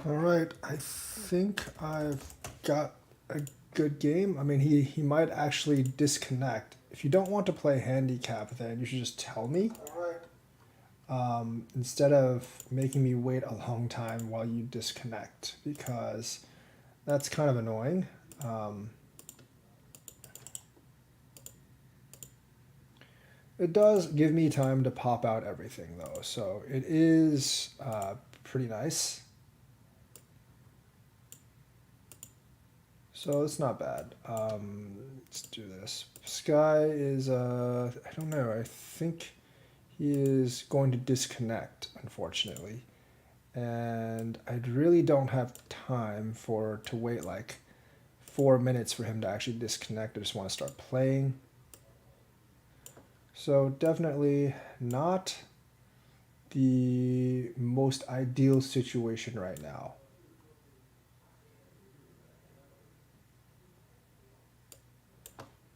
All right, I think I've got a good game. I mean, he might actually disconnect. If you don't want to play handicap, then you should just tell me. All right. Instead of making me wait a long time while you disconnect, because that's kind of annoying. It does give me time to pop out everything though, so it is pretty nice. So it's not bad. Let's do this. Sky is, I don't know, I think he is going to disconnect, unfortunately. And I really don't have time to wait like 4 minutes for him to actually disconnect. I just want to start playing. So definitely not the most ideal situation right now.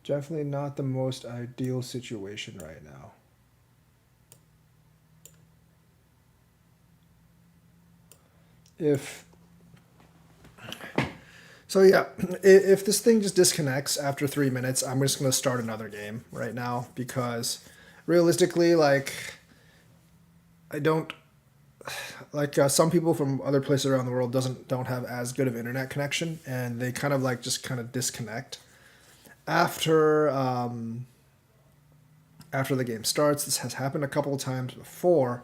Definitely not the most ideal situation right now. If so, yeah, if this thing just disconnects after 3 minutes, I'm just gonna start another game right now because realistically, like I don't like some people from other places around the world don't have as good of internet connection, and they kind of like just kind of disconnect after after the game starts. This has happened a couple of times before.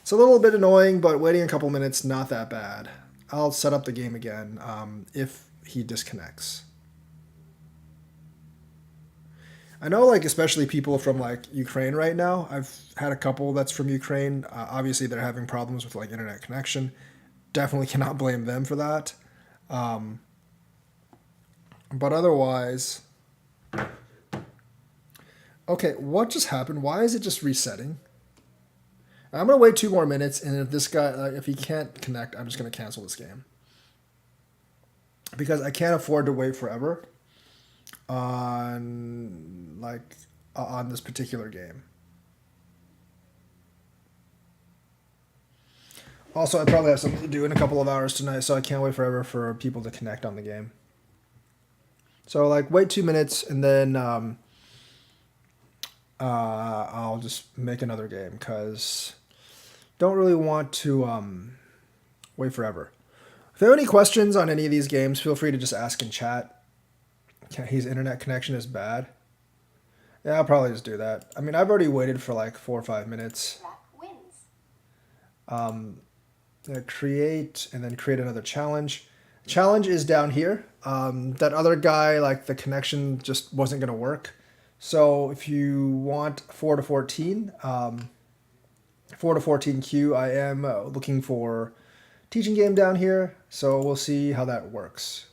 It's a little bit annoying, but waiting a couple minutes not that bad. I'll set up the game again if he disconnects. I know, like especially people from like Ukraine right now. I've had a couple that's from Ukraine. Obviously, they're having problems with like internet connection. Definitely cannot blame them for that. Um, but otherwise, okay, what just happened? Why is it just resetting? I'm gonna wait 2 more minutes, and if this guy, if he can't connect, I'm just gonna cancel this game because I can't afford to wait forever on on this particular game. Also, I probably have something to do in a couple of hours tonight, so I can't wait forever for people to connect on the game. So like, wait 2 minutes, and then I'll just make another game because don't really want to wait forever. If you have any questions on any of these games, feel free to just ask in chat. His internet connection is bad. Yeah, I'll probably just do that. I mean, I've already waited for like 4 or 5 minutes. Create and then create another challenge. Challenge is down here. That other guy, like the connection just wasn't going to work. So if you want 4 to 14, 4 to 14 I am looking for teaching game down here. So we'll see how that works.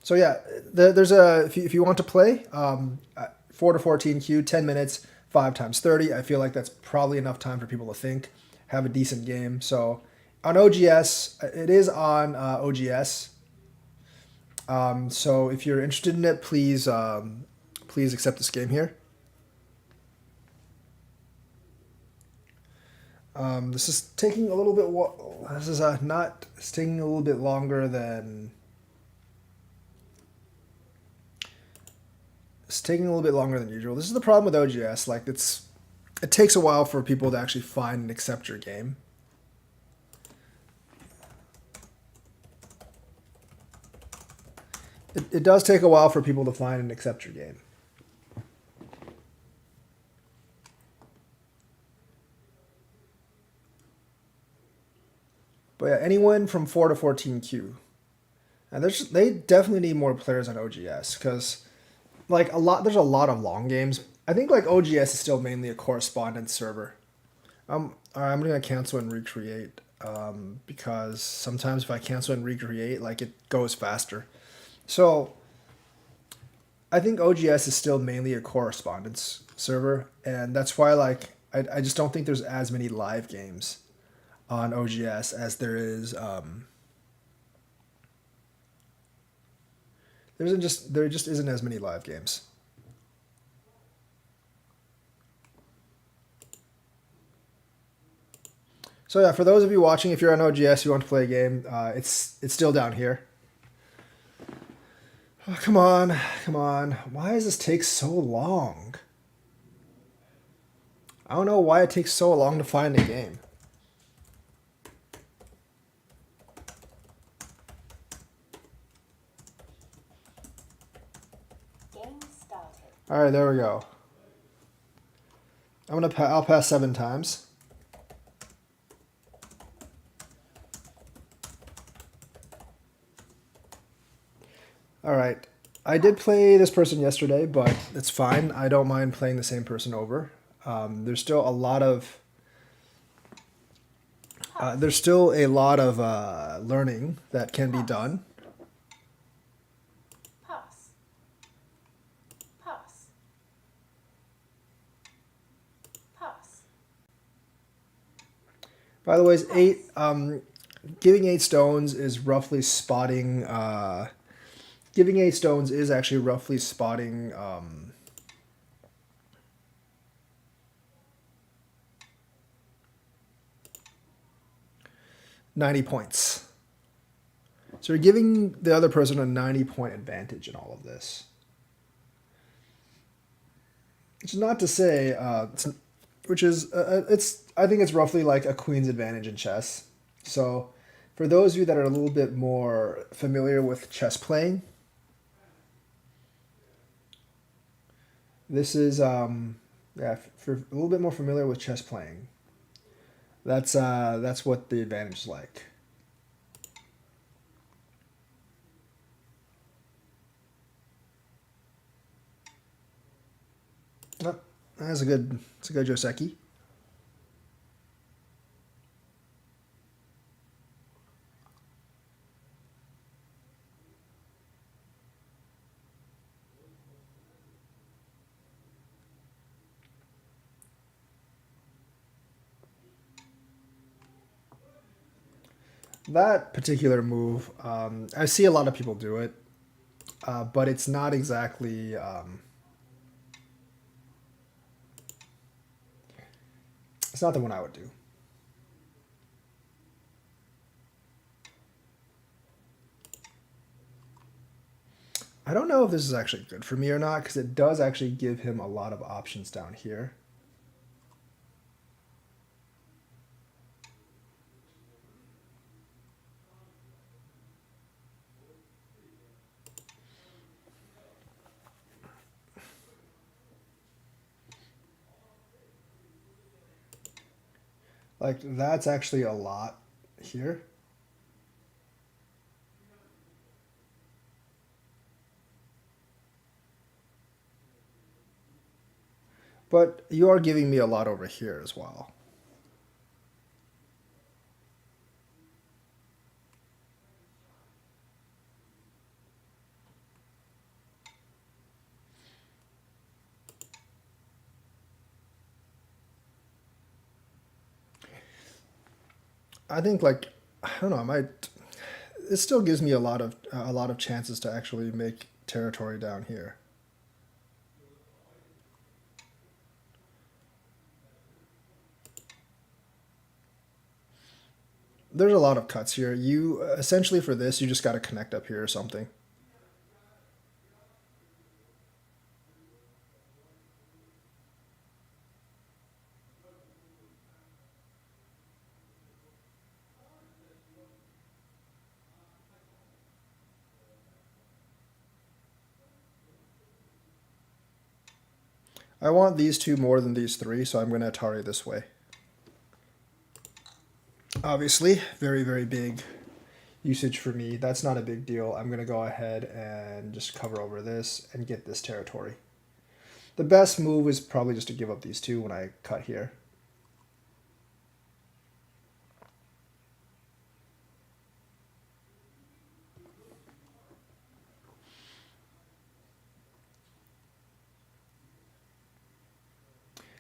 So yeah, there's a if you want to play 4 to 14 10 minutes, 5 times 30. I feel like that's probably enough time for people to think, have a decent game. So on OGS, it is on OGS. So if you're interested in it, please accept this game here. This is taking a little bit. This is not. It's taking a little bit longer than. It's taking a little bit longer than usual. This is the problem with OGS. Like it takes a while for people to actually find and accept your game. It does take a while for people to find and accept your game. But yeah, anyone from 4 to 14Q. And they definitely need more players on OGS because like there's a lot of long games. I think like OGS is still mainly a correspondence server. I'm gonna cancel and recreate because sometimes if I cancel and recreate, like it goes faster. So I think OGS is still mainly a correspondence server, and that's why like I just don't think there's as many live games on OGS as there is. There just isn't as many live games. So So yeah, for those of you watching, if you're on OGS, you want to play a game, it's still down here. Oh, come on, come on. Why does this take so long? I don't know why it takes so long to find a game. Game started. All right, there we go. I'll pass 7 times. All right. I did play this person yesterday, but it's fine. I don't mind playing the same person over. There's still a lot of learning that can be done. Pass. Pass. Pass. By the way, giving 8 stones is roughly spotting. Giving 8 stones is actually roughly spotting. 90 points. So you're giving the other person a 90-point advantage in all of this. Which is not to say, I think it's roughly like a queen's advantage in chess. So for those of you that are a little bit more familiar with chess playing, this is, for a little bit more familiar with chess playing, that's what the advantage is like. Oh, that's a good Joseki. That particular move, I see a lot of people do it, but it's not exactly. It's not the one I would do. I don't know if this is actually good for me or not, because it does actually give him a lot of options down here. Like, that's actually a lot here. But you are giving me a lot over here as well. I think, like, I don't know, it still gives me a lot of chances to actually make territory down here. There's a lot of cuts here. You essentially, for this, you just got to connect up here or something. I want these 2 more than these 3, so I'm going to Atari this way. Obviously, very, very big usage for me. That's not a big deal. I'm going to go ahead and just cover over this and get this territory. The best move is probably just to give up these 2 when I cut here.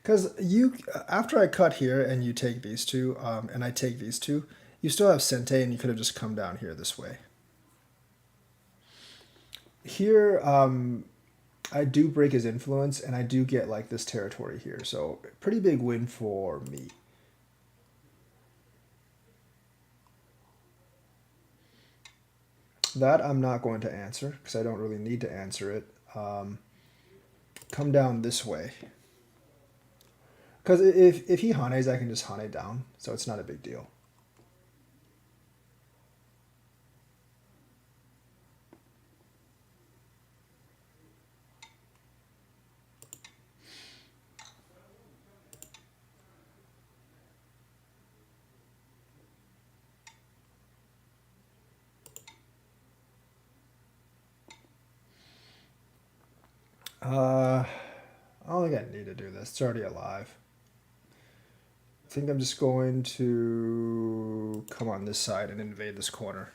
Because after I cut here and you take these 2, and I take these 2, you still have Sente, and you could have just come down here this way. Here, I do break his influence, and I do get like this territory here. So pretty big win for me. That I'm not going to answer because I don't really need to answer it. Come down this way. Because if he hanes, I can just hane down, so it's not a big deal. I don't think I need to do this. It's already alive. I think I'm just going to come on this side and invade this corner.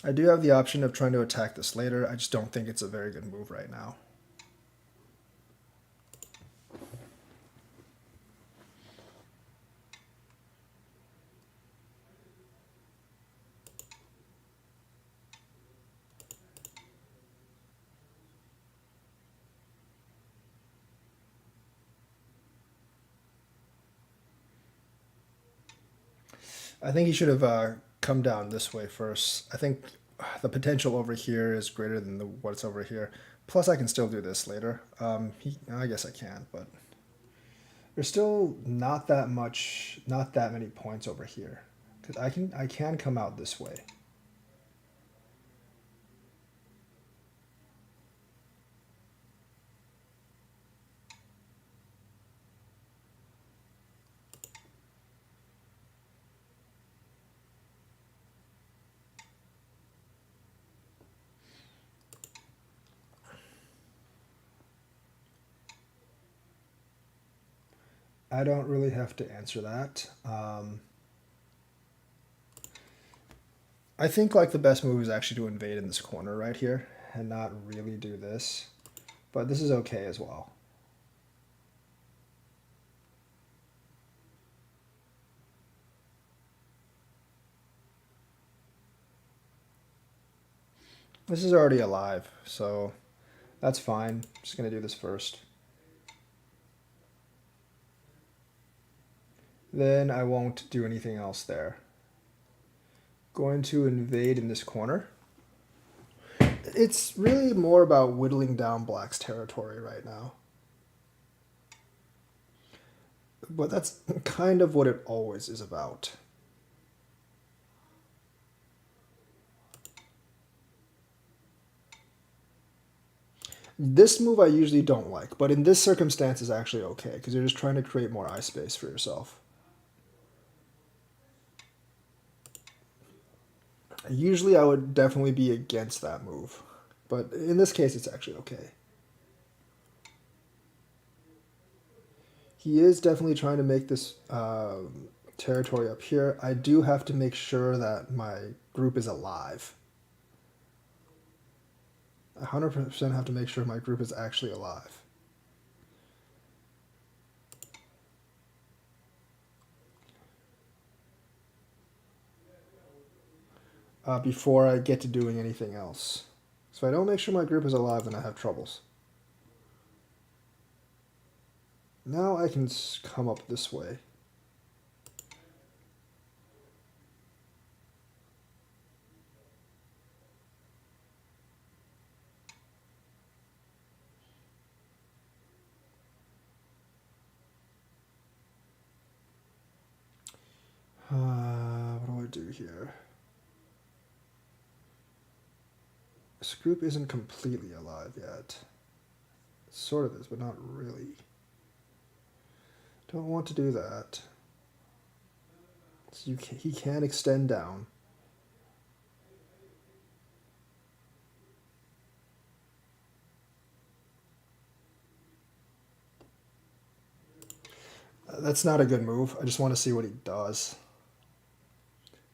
I do have the option of trying to attack this later. I just don't think it's a very good move right now. I think he should have come down this way first. I think the potential over here is greater than what's over here. Plus, I can still do this later. I guess I can, but there's still not that many points over here. Because I can come out this way. I don't really have to answer that. I think like the best move is actually to invade in this corner right here and not really do this. But this is okay as well. This is already alive, so that's fine. Just going to do this first. Then I won't do anything else there. Going to invade in this corner. It's really more about whittling down Black's territory right now. But that's kind of what it always is about. This move I usually don't like, but in this circumstance is actually okay, because you're just trying to create more eye space for yourself. Usually I would definitely be against that move, but in this case it's actually okay. He is definitely trying to make this territory up here. I do have to make sure that my group is alive. 100% have to make sure my group is actually alive. Before I get to doing anything else. So if I don't make sure my group is alive, then I have troubles. Now I can come up this way. What do I do here? This group isn't completely alive yet. It sort of is, but not really. Don't want to do that. So he can extend down. That's not a good move. I just want to see what he does.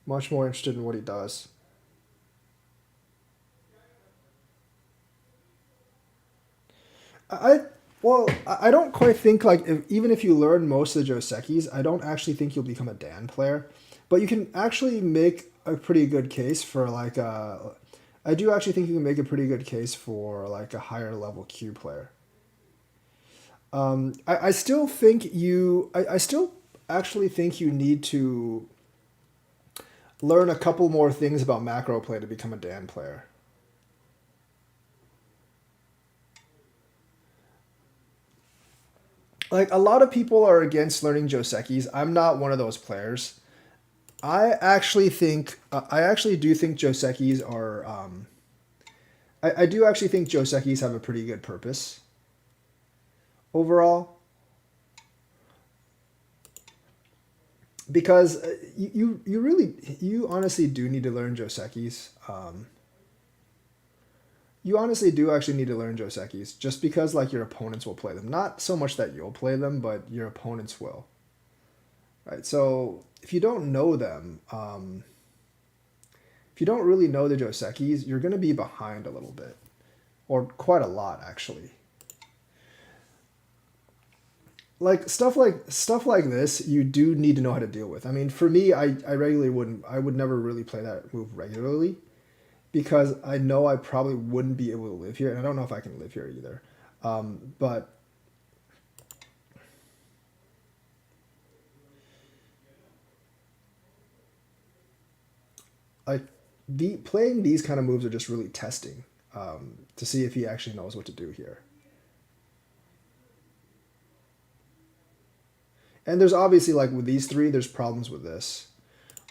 Much more interested in what he does. I don't quite think like even if you learn most of the Josekis, I don't actually think you'll become a Dan player, but you can actually make a pretty good case for like I do actually think you can make a pretty good case for like a higher level Q player. I still think I still actually think you need to learn a couple more things about macro play to become a Dan player. Like a lot of people are against learning Josekis. I'm not one of those players. I actually do think Josekis are. I do actually think Josekis have a pretty good purpose overall. Because you honestly do need to learn Josekis. You honestly do actually need to learn Josekis just because like your opponents will play them. Not so much that you'll play them, but your opponents will. Right. So if you don't know them, if you don't really know the Josekis, you're going to be behind a little bit, or quite a lot actually. Like stuff like this, you do need to know how to deal with. I mean, for me, I would never really play that move regularly because I know I probably wouldn't be able to live here, and I don't know if I can live here either. But like playing these kind of moves are just really testing to see if he actually knows what to do here. And there's obviously like with these three, there's problems with this.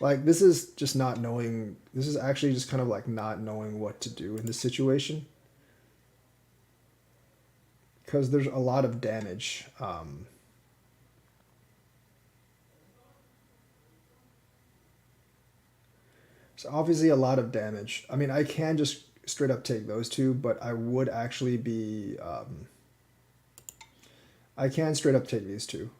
Like this is just not knowing. This is actually just kind of like not knowing what to do in this situation because there's a lot of damage. So obviously a lot of damage. I mean, I can just straight up take those two, but I would actually be. I can straight up take these two.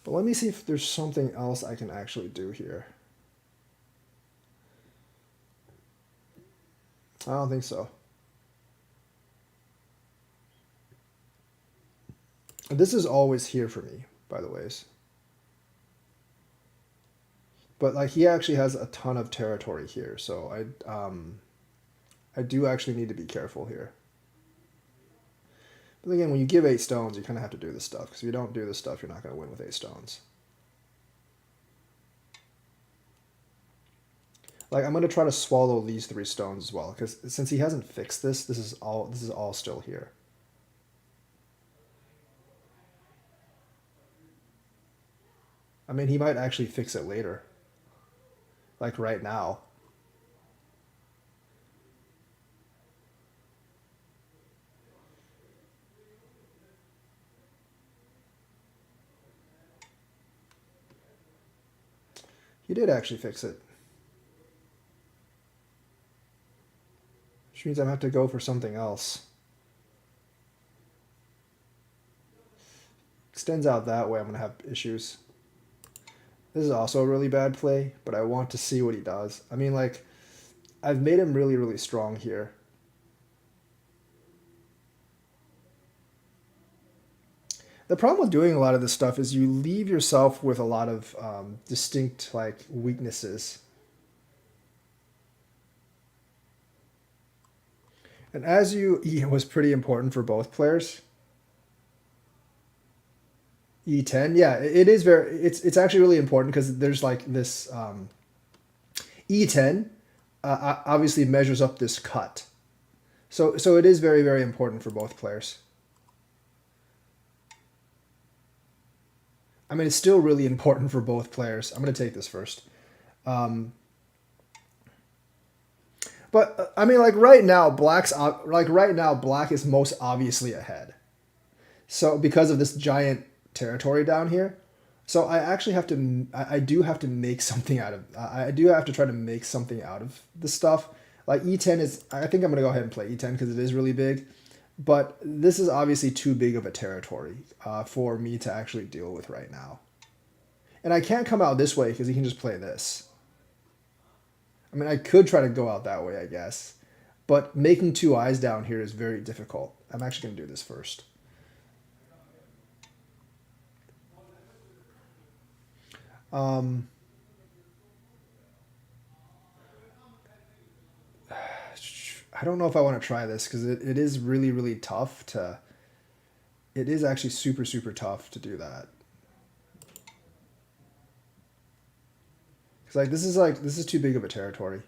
But let me see if there's something else I can actually do here. I don't think so. This is always here for me, by the ways. But like he actually has a ton of territory here, so I do actually need to be careful here. But again, when you give 8 stones, you kind of have to do this stuff because if you don't do this stuff, you're not going to win with 8 stones. Like I'm going to try to swallow these 3 stones as well because since he hasn't fixed this, this is all still here. I mean, he might actually fix it later. Like right now. He did actually fix it. Which means I'm going to have to go for something else. Extends out that way, I'm going to have issues. This is also a really bad play, but I want to see what he does. I mean, like, I've made him really, really strong here. The problem with doing a lot of this stuff is you leave yourself with a lot of distinct, like, weaknesses. And as it was pretty important for both players. E10, yeah, it is very. It's actually really important because there's like this E10 obviously measures up this cut, so it is very very important for both players. I mean, it's still really important for both players. I'm gonna take this first, but I mean, like right now, black is most obviously ahead. So because of this giant territory down here, so I actually have to. I do have to make something out of. I do have to try to make something out of the stuff. Like E10 is. I think I'm gonna go ahead and play E10 because it is really big, but this is obviously too big of a territory for me to actually deal with right now. And I can't come out this way because he can just play this. I mean, I could try to go out that way, I guess, but making 2 eyes down here is very difficult. I'm actually gonna do this first. don't know if I want to try this because it is really, really tough to. It is actually super, super tough to do that. Because this is too big of a territory.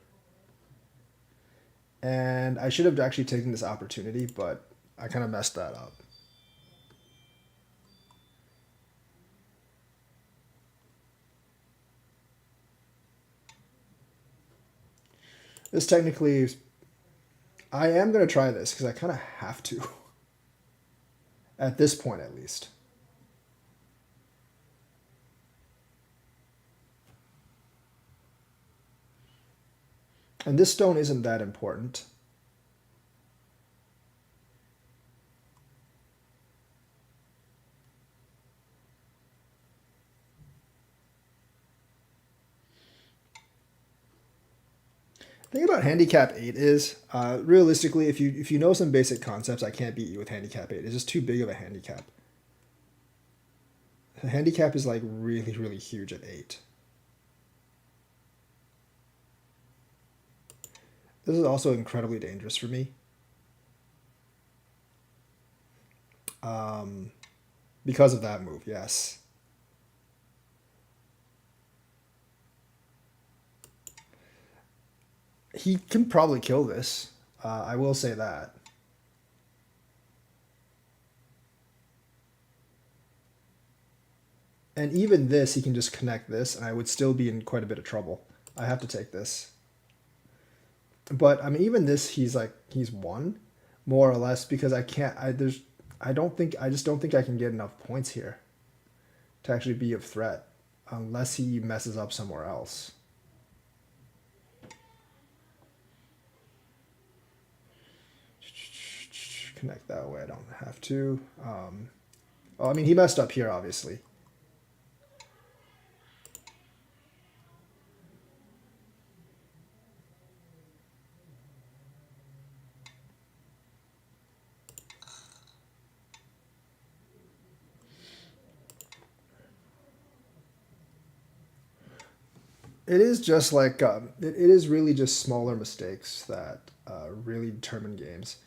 And I should have actually taken this opportunity, but I kind of messed that up. This technically, I am going to try this because I kind of have to. At this point, at least. And this stone isn't that important. The thing about handicap 8 is, realistically, if you know some basic concepts, I can't beat you with handicap 8. It's just too big of a handicap. The handicap is like really, really huge at 8. This is also incredibly dangerous for me. Because of that move, yes. He can probably kill this. I will say that. And even this, he can just connect this, and I would still be in quite a bit of trouble. I have to take this. But I mean, even this, he's won, more or less, because I can't. I just don't think I can get enough points here to actually be of threat, unless he messes up somewhere else. Connect that way. I don't have to. Well, I mean, he messed up here, obviously. It is just like it is really just smaller mistakes that really determine games.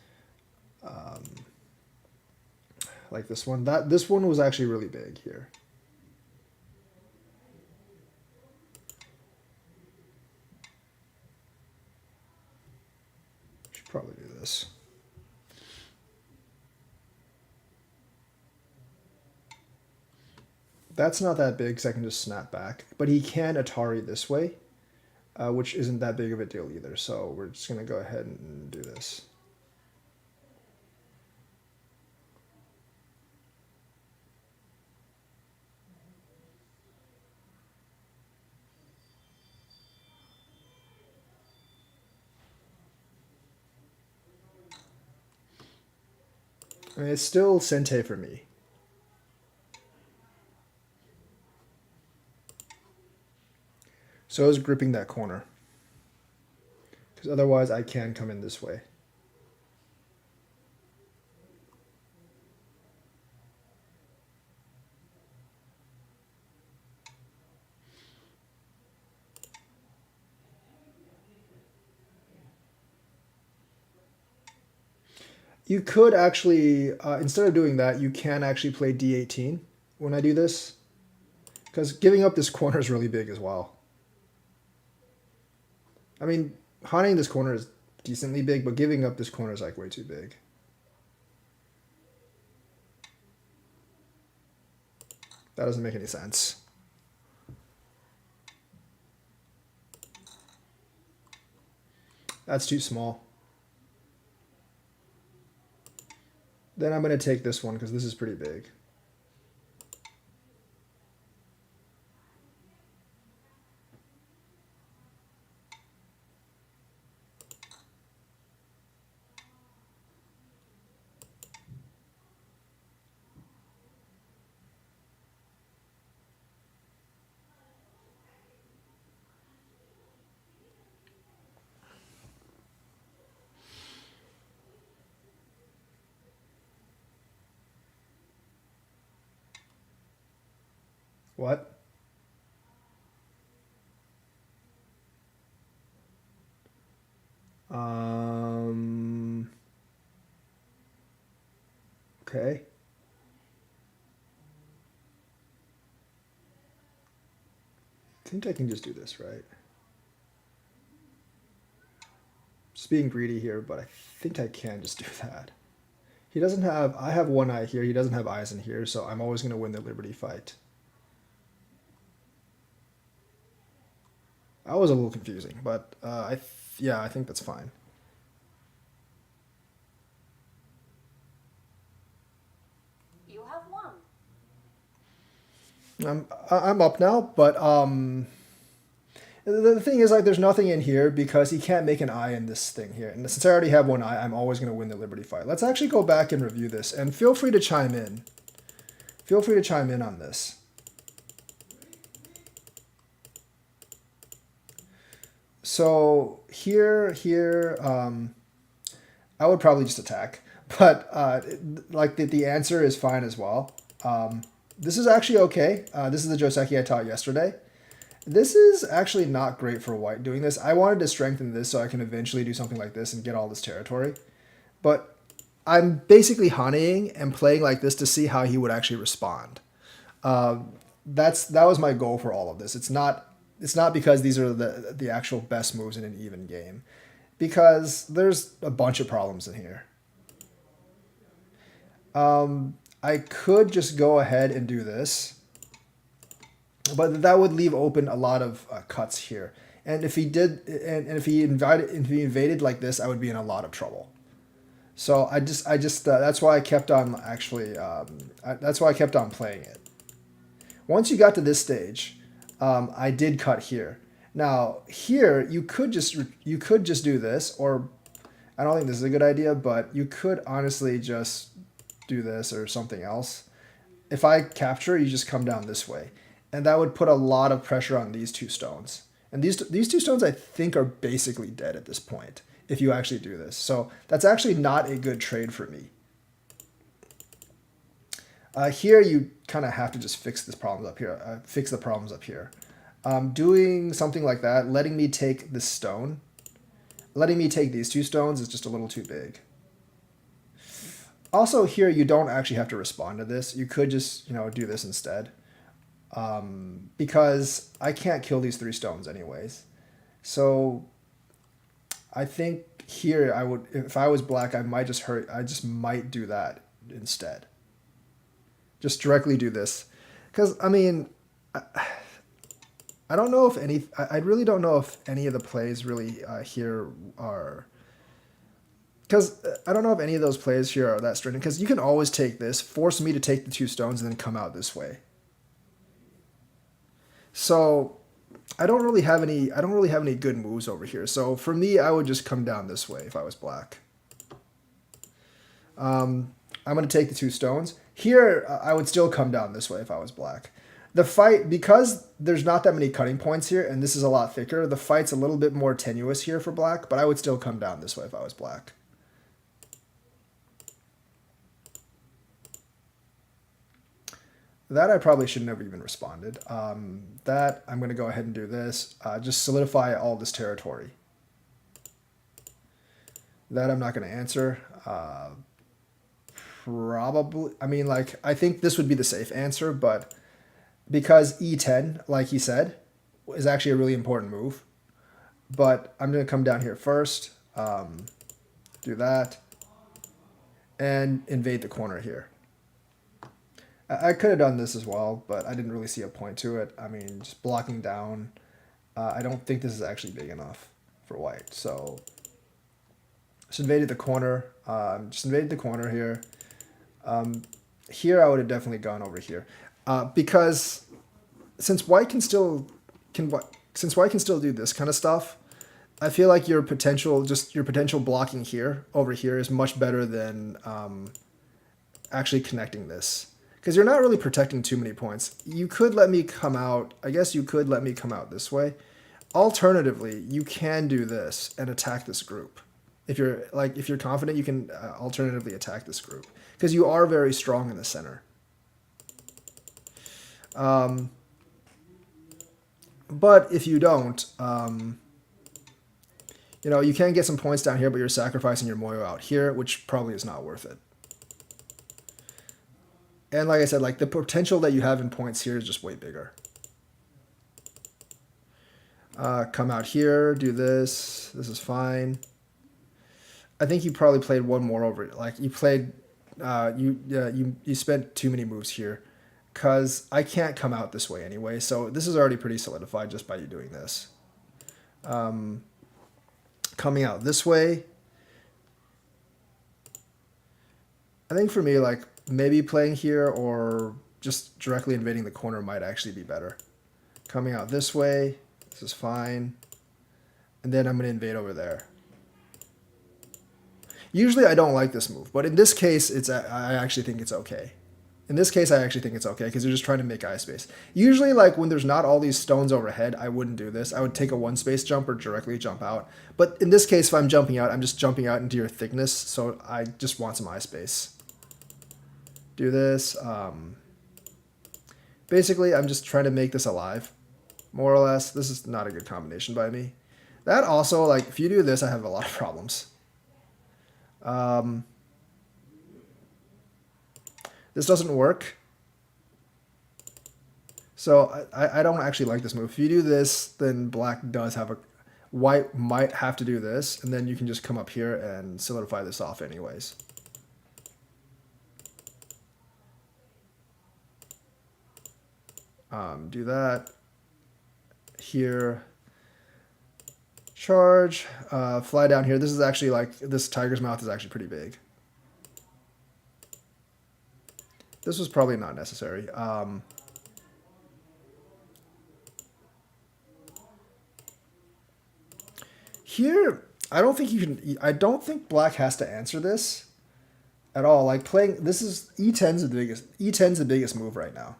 Like this one. This one was actually really big here. Should probably do this. That's not that big because I can just snap back. But he can Atari this way, which isn't that big of a deal either. So we're just going to go ahead and do this. I mean, it's still Sente for me. So I was gripping that corner. Because otherwise I can come in this way. You could actually, instead of doing that, you can actually play d18 when I do this. Because giving up this corner is really big as well. I mean, haunting this corner is decently big, but giving up this corner is like way too big. That doesn't make any sense. That's too small. Then I'm going to take this one because this is pretty big. What? Okay. I think I can just do this, right? Just being greedy here, but I think I can just do that. He doesn't have, I have one eye here, he doesn't have eyes in here, so I'm always going to win the liberty fight. That was a little confusing, but yeah, I think that's fine. You have won. I'm up now, but the thing is, like, there's nothing in here because he can't make an eye in this thing here. And since I already have one eye, I'm always going to win the liberty fight. Let's actually go back and review this, and feel free to chime in. Feel free to chime in on this. So here, I would probably just attack, but like the answer is fine as well. This is actually okay. This is the Joseki I taught yesterday. This is actually not great for white doing this. I wanted to strengthen this so I can eventually do something like this and get all this territory. But I'm basically honeying and playing like this to see how he would actually respond. That was my goal for all of this. It's not because these are the actual best moves in an even game, because there's a bunch of problems in here. I could just go ahead and do this, but that would leave open a lot of cuts here. And if he did, and if he invaded like this, I would be in a lot of trouble. So I just that's why I kept on actually. That's why I kept on playing it. Once you got to this stage, I did cut here. Now here you could just do this, or I don't think this is a good idea, but you could honestly just do this or something else. If I capture, you just come down this way, and that would put a lot of pressure on these two stones. And these two stones I think are basically dead at this point if you actually do this. So that's actually not a good trade for me. Here you kind of have to just fix this problem up here. Fix the problems up here. Doing something like that, letting me take this stone, letting me take these two stones is just a little too big. Also here you don't actually have to respond to this. You could just, do this instead. Because I can't kill these three stones anyways. So I think here I would, if I was black, I just might do that instead. Just directly do this. Because, I mean, I don't know if I really don't know if any of the plays really here are, because I don't know if any of those plays here are that stringent, because you can always take this, force me to take the two stones, and then come out this way. So I don't really have any good moves over here. So for me, I would just come down this way if I was black. I'm going to take the two stones. Here, I would still come down this way if I was black. The fight, because there's not that many cutting points here, and this is a lot thicker, the fight's a little bit more tenuous here for black, but I would still come down this way if I was black. That I probably shouldn't have even responded. That I'm going to go ahead and do this. Just solidify all this territory. That I'm not going to answer. Probably, I mean, like, I think this would be the safe answer, but because E10, like he said, is actually a really important move. But I'm going to come down here first, do that, and invade the corner here. I could have done this as well, but I didn't really see a point to it. I mean, just blocking down, I don't think this is actually big enough for white. So just invaded the corner. Here. Here I would have definitely gone over here, because since white can still do this kind of stuff, I feel like your potential blocking here over here is much better than actually connecting this. Because you're not really protecting too many points. You could let me come out. I guess you could let me come out this way. Alternatively, you can do this and attack this group. If you're confident, you can alternatively attack this group, because you are very strong in the center. But if you don't, you can get some points down here, but you're sacrificing your Moyo out here, which probably is not worth it. And like I said, like the potential that you have in points here is just way bigger. Come out here, do this. This is fine. I think you probably played one more over it. Like you played, you spent too many moves here, cause I can't come out this way anyway. So this is already pretty solidified just by you doing this. Coming out this way. I think for me, like maybe playing here or just directly invading the corner might actually be better. Coming out this way, this is fine. And then I'm going to invade over there. Usually I don't like this move, but in this case, I actually think it's okay. In this case, I actually think it's okay because you're just trying to make eye space. Usually, like when there's not all these stones overhead, I wouldn't do this. I would take a one space jump or directly jump out. But in this case, if I'm jumping out, I'm just jumping out into your thickness, so I just want some eye space. Do this. Basically, I'm just trying to make this alive, more or less. This is not a good combination by me. That also, like, if you do this, I have a lot of problems. This doesn't work. So I don't actually like this move. If you do this, then black does have a... White might have to do this, and then you can just come up here and solidify this off anyways. Do that. Here. Charge. Fly down here. This is actually like... This tiger's mouth is actually pretty big. This was probably not necessary. Here, I don't think you can... I don't think black has to answer this at all. Like playing... This is... E10's the biggest... E10's the biggest move right now.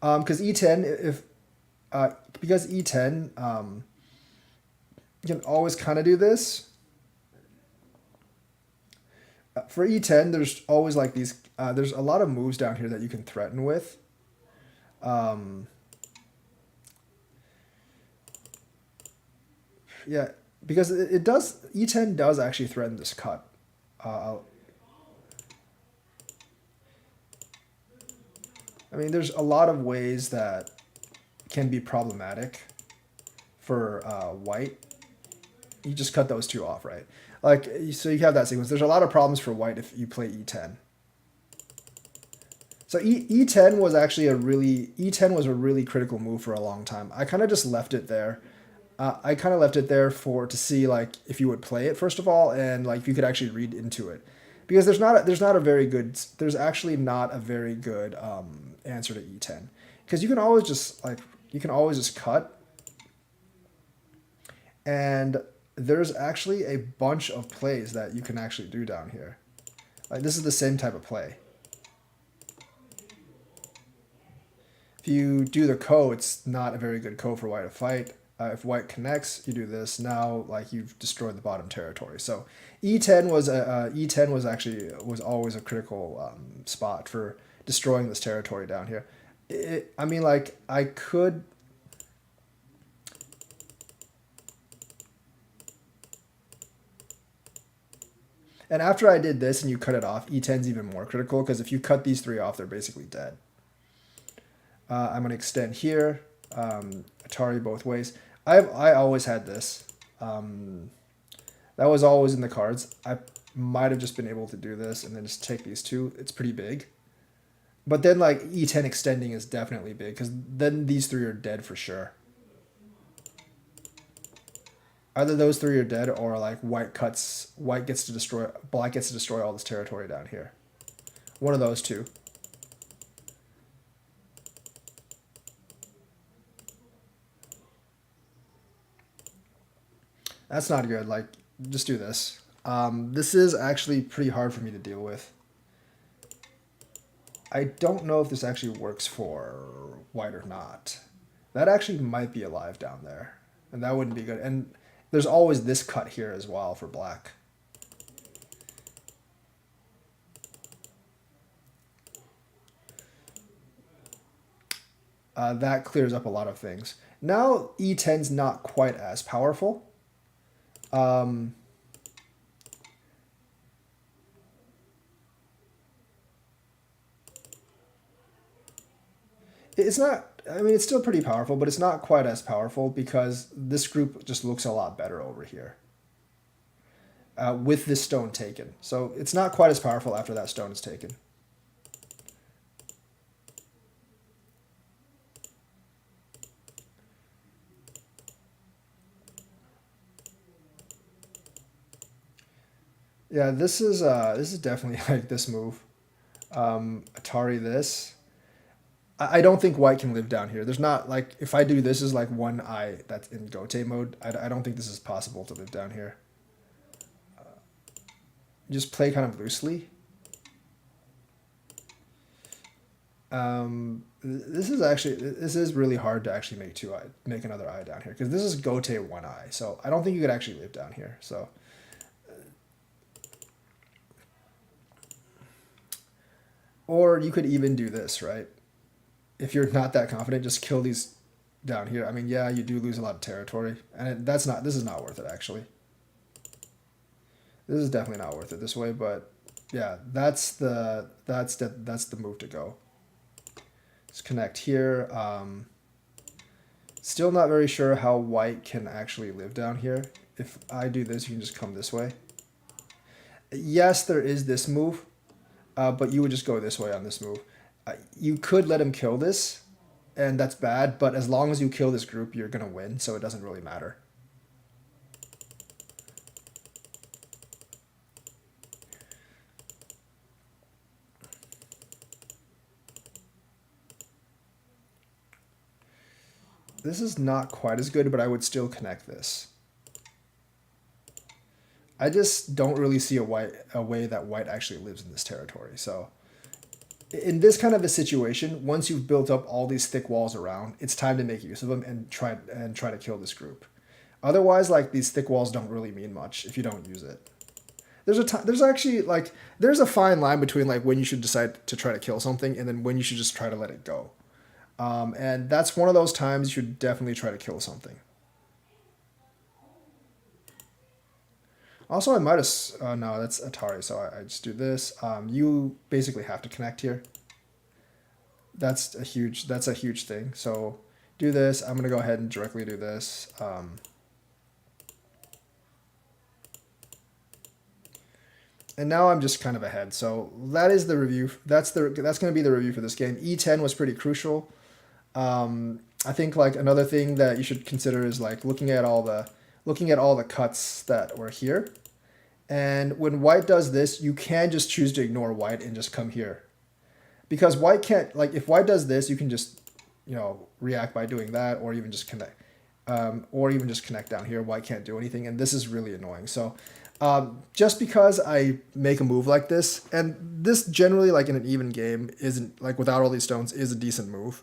Because E10, if... because E10, you can always kind of do this. For E10, there's always like these... there's a lot of moves down here that you can threaten with. Yeah, because it does... E10 does actually threaten this cut. I mean, there's a lot of ways that can be problematic for white. You just cut those two off, right? Like, so you have that sequence. There's a lot of problems for white if you play E10. So E10 was actually E10 was a really critical move for a long time. I kind of just left it there. I kind of left it there to see like if you would play it first of all, and like if you could actually read into it, because there's actually not a very good answer to E10, because you can always just cut, and there's actually a bunch of plays that you can actually do down here. Like this is the same type of play. If you do the ko, it's not a very good ko for white to fight. If white connects, you do this. Now, like you've destroyed the bottom territory. So E10 was always a critical spot for destroying this territory down here. I mean, like I could. And after I did this and you cut it off, E10's even more critical because if you cut these three off, they're basically dead. I'm going to extend here. Atari both ways. I always had this. That was always in the cards. I might have just been able to do this and then just take these two. It's pretty big. But then like E10 extending is definitely big because then these three are dead for sure. Either those three are dead or like black gets to destroy all this territory down here. One of those two. That's not good. Like, just do this. This is actually pretty hard for me to deal with. I don't know if this actually works for white or not. That actually might be alive down there. And that wouldn't be good. And there's always this cut here as well for black. That clears up a lot of things. Now E10's not quite as powerful. It's not. I mean, it's still pretty powerful, but it's not quite as powerful because this group just looks a lot better over here with this stone taken. So it's not quite as powerful after that stone is taken. Yeah, this is definitely like this move. Atari this. I don't think white can live down here. There's not like if I do this is like one eye that's in Gote mode. I don't think this is possible to live down here. Just play kind of loosely. This is really hard to actually make another eye down here because this is Gote one eye. So I don't think you could actually live down here. So or you could even do this, right? If you're not that confident, just kill these down here. I mean, yeah, you do lose a lot of territory, and this is not worth it actually. This is definitely not worth it this way, but yeah, that's the move to go. Let's connect here. Still not very sure how white can actually live down here. If I do this, you can just come this way. Yes, there is this move, but you would just go this way on this move. You could let him kill this, and that's bad, but as long as you kill this group, you're going to win, so it doesn't really matter. This is not quite as good, but I would still connect this. I just don't really see a way that white actually lives in this territory. So in this kind of a situation, once you've built up all these thick walls around, it's time to make use of them and try to kill this group. Otherwise, like these thick walls don't really mean much if you don't use it. There's actually like there's a fine line between like when you should decide to try to kill something and then when you should just try to let it go. And that's one of those times you should definitely try to kill something. Also, I might have no, that's Atari, so I just do this. You basically have to connect here. That's a huge thing. So do this. I'm gonna go ahead and directly do this. And now I'm just kind of ahead. So that is the review. That's going to be the review for this game. E10 was pretty crucial. I think like another thing that you should consider is like looking at all the cuts that were here. And when white does this, you can just choose to ignore white and just come here. Because white can't, like if white does this, you can just, react by doing that or even just connect. Or even just connect down here. White can't do anything. And this is really annoying. So just because I make a move like this, and this generally like in an even game isn't like without all these stones is a decent move.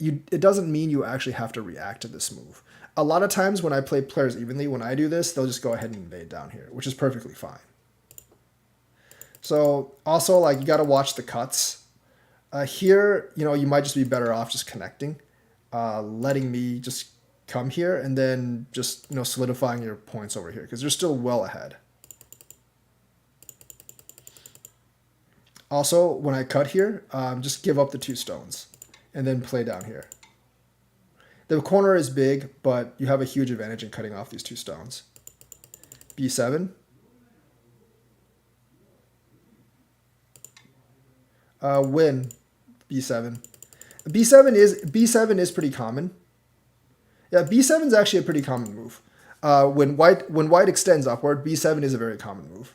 It doesn't mean you actually have to react to this move. A lot of times when I play players evenly, when I do this, they'll just go ahead and invade down here, which is perfectly fine. So also like you got to watch the cuts. Here, you might just be better off just connecting, letting me just come here and then just, solidifying your points over here because you're still well ahead. Also, when I cut here, just give up the 2 stones and then play down here. The corner is big, but you have a huge advantage in cutting off these 2 stones. B7. Win. B7. B7 is pretty common. Yeah, B7 is actually a pretty common move. When white extends upward, B7 is a very common move.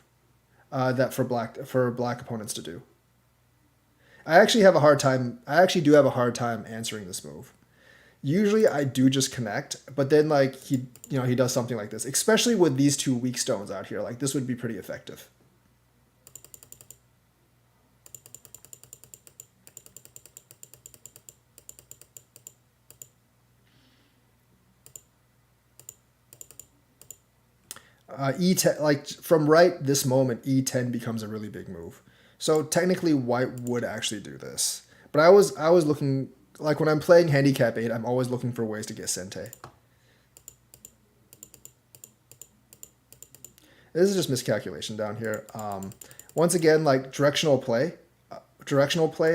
That for black opponents to do. I actually do have a hard time answering this move. Usually I do just connect, but then like he does something like this, especially with these 2 weak stones out here. Like this would be pretty effective. E10, like from right this moment, E10 becomes a really big move. So technically, white would actually do this, but I was looking like when I'm playing handicap 8, I'm always looking for ways to get sente. This is just miscalculation down here. Once again, like directional play,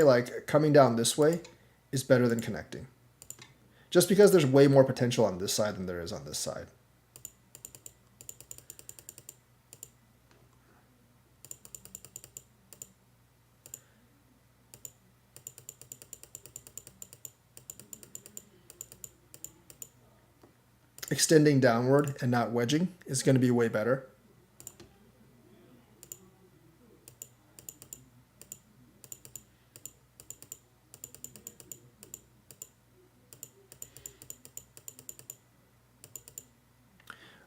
like coming down this way is better than connecting. Just because there's way more potential on this side than there is on this side. Extending downward and not wedging is going to be way better.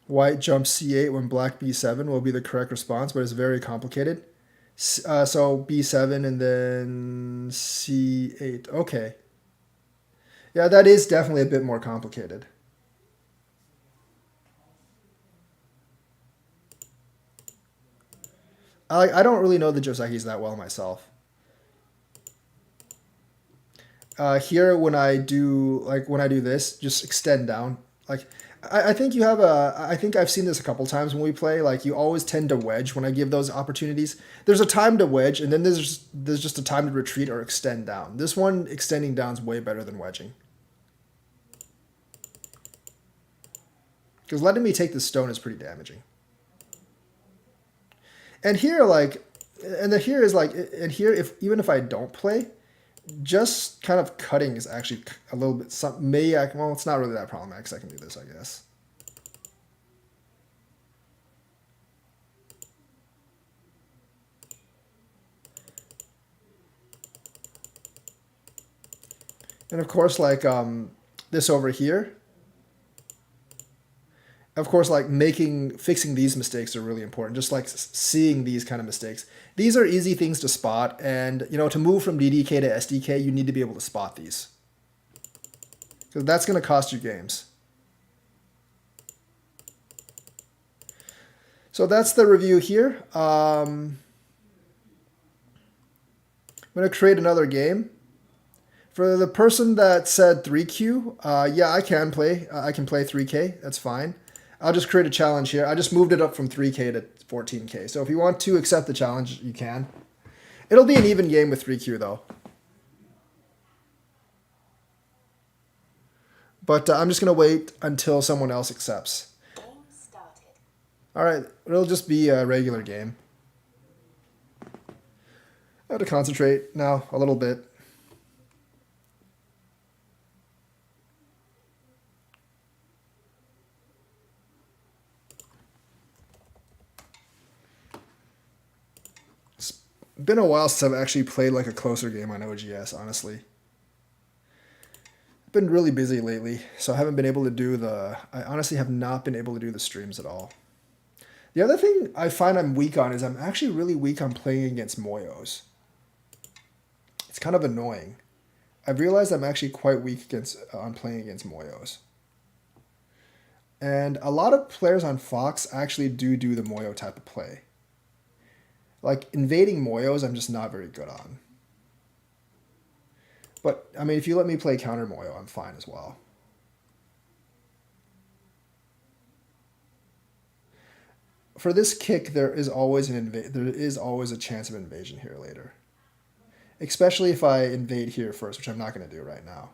White jumps c8 when black b7 will be the correct response, but it's very complicated. So b7 and then c8. Okay. Yeah, that is definitely a bit more complicated. I don't really know the Josekis that well myself. Here, when I do this, just extend down. Like, I think you have I think I've seen this a couple times when we play. Like, you always tend to wedge when I give those opportunities. There's a time to wedge, and then there's just a time to retreat or extend down. This one, extending down, is way better than wedging. Because letting me take the stone is pretty damaging. And here, like, and then here is like, and here, even if I don't play, just kind of cutting is actually a little bit, well, it's not really that problematic because I can do this, I guess. And of course, like, this over here, of course, like fixing these mistakes are really important. Just like seeing these kind of mistakes. These are easy things to spot. And, you know, to move from DDK to SDK, you need to be able to spot these. Because that's going to cost you games. So that's the review here. I'm going to create another game. For the person that said 3Q, yeah, I can play 3K. That's fine. I'll just create a challenge here. I just moved it up from 3K to 14K. So if you want to accept the challenge, you can. It'll be an even game with 3Q, though. But I'm just going to wait until someone else accepts. Game started. All right, it'll just be a regular game. I have to concentrate now a little bit. Been a while since I've actually played like a closer game on OGS, honestly. I've been really busy lately, so I haven't been able to do I honestly have not been able to do the streams at all. The other thing I find I'm weak on is I'm actually really weak on playing against Moyos. It's kind of annoying. I've realized I'm actually quite weak on playing against Moyos. And a lot of players on Fox actually do the Moyo type of play. Like, invading Moyos, I'm just not very good on. But, I mean, if you let me play counter Moyo, I'm fine as well. For this kick, there is always a chance of invasion here later. Especially if I invade here first, which I'm not going to do right now.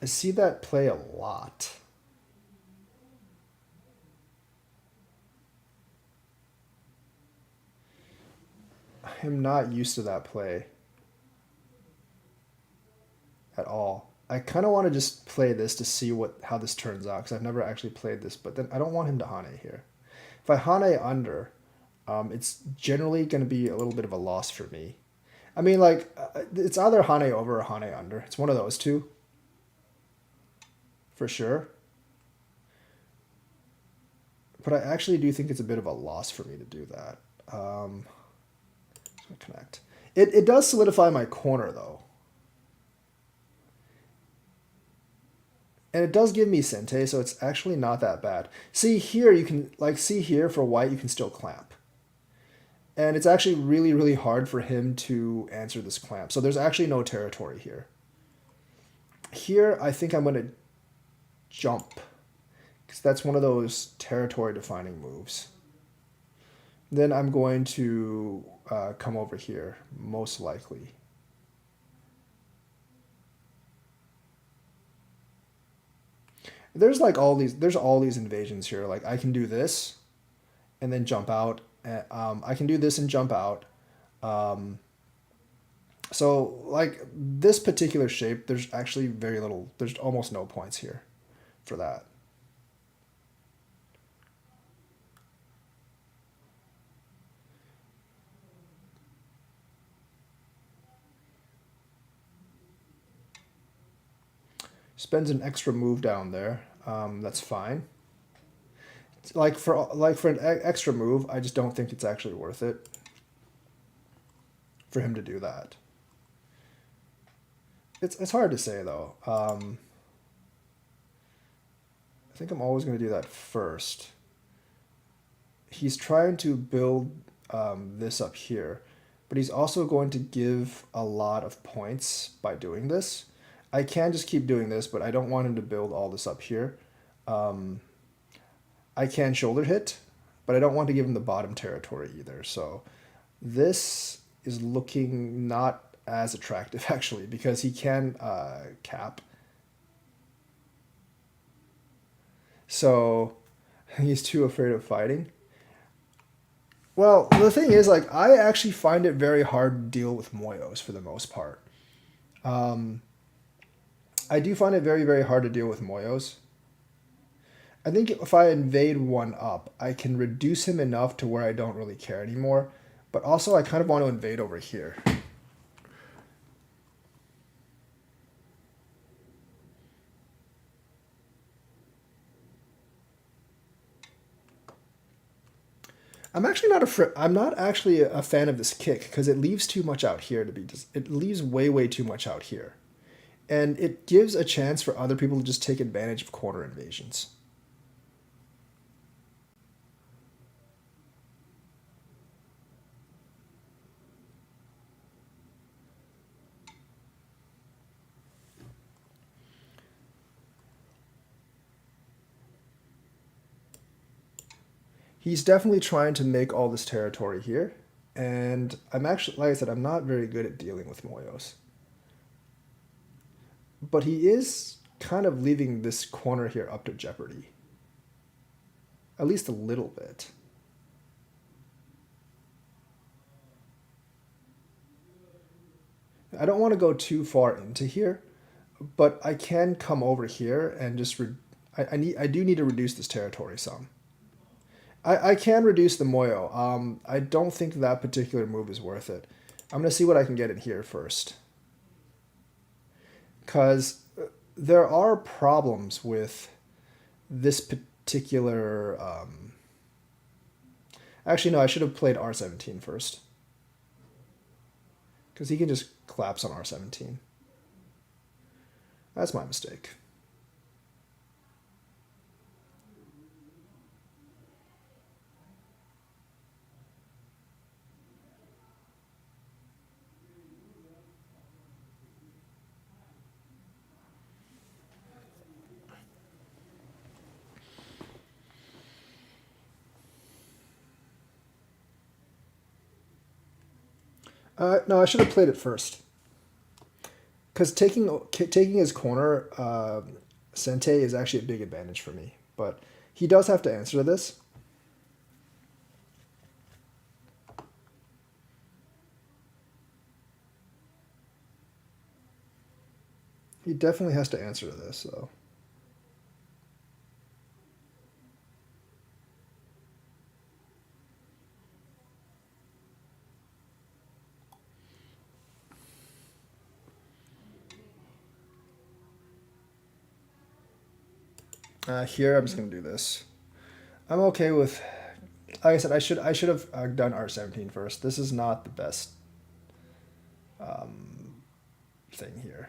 I see that play a lot. I am not used to that play at all. I kind of want to just play this to see how this turns out, because I've never actually played this, but then I don't want him to Hane here. If I Hane under, it's generally going to be a little bit of a loss for me. I mean, like, it's either Hane over or Hane under. It's one of those two. For sure. But I actually do think it's a bit of a loss for me to do that. Connect. It does solidify my corner, though. And it does give me Sente, so it's actually not that bad. See here, you can, like, see here for white, you can still clamp. And it's actually really, really hard for him to answer this clamp. So there's actually no territory here. Here, I think I'm going to jump, because that's one of those territory-defining moves. Then I'm going to come over here, most likely. There's like there's all these invasions here. Like I can do this, and then jump out. I can do this and jump out. Um, so like this particular shape, there's actually very little. There's almost no points here for that. Spends an extra move down there. That's fine. Like for an extra move, I just don't think it's actually worth it for him to do that. It's hard to say though. I think I'm always going to do that first. He's trying to build this up here, but he's also going to give a lot of points by doing this. I can just keep doing this, but I don't want him to build all this up here. I can shoulder hit, but I don't want to give him the bottom territory either. So this is looking not as attractive actually, because he can cap. So he's too afraid of fighting. Well, the thing is, like, I actually find it very hard to deal with Moyos for the most part. Um, I do find it very, very hard to deal with Moyos. I think if I invade one up, I can reduce him enough to where I don't really care anymore. But also, I kind of want to invade over here. I'm not actually a fan of this kick because it leaves too much out here to be. It leaves way, way too much out here, and it gives a chance for other people to just take advantage of corner invasions. He's definitely trying to make all this territory here, and I'm actually, like I said, I'm not very good at dealing with Moyos. But he is kind of leaving this corner here up to jeopardy. At least a little bit. I don't want to go too far into here, but I can come over here and just I do need to reduce this territory some. I can reduce the Moyo. I don't think that particular move is worth it. I'm going to see what I can get in here first. Because there are problems with this particular... Actually, no, I should have played R17 first. Because he can just collapse on R17. That's my mistake. No, I should have played it first. Because taking his corner, Sente is actually a big advantage for me. But he does have to answer to this. He definitely has to answer to this, though. Here, I'm just gonna do this. I'm okay with. Like I said, I should have done R17 first. This is not the best thing here.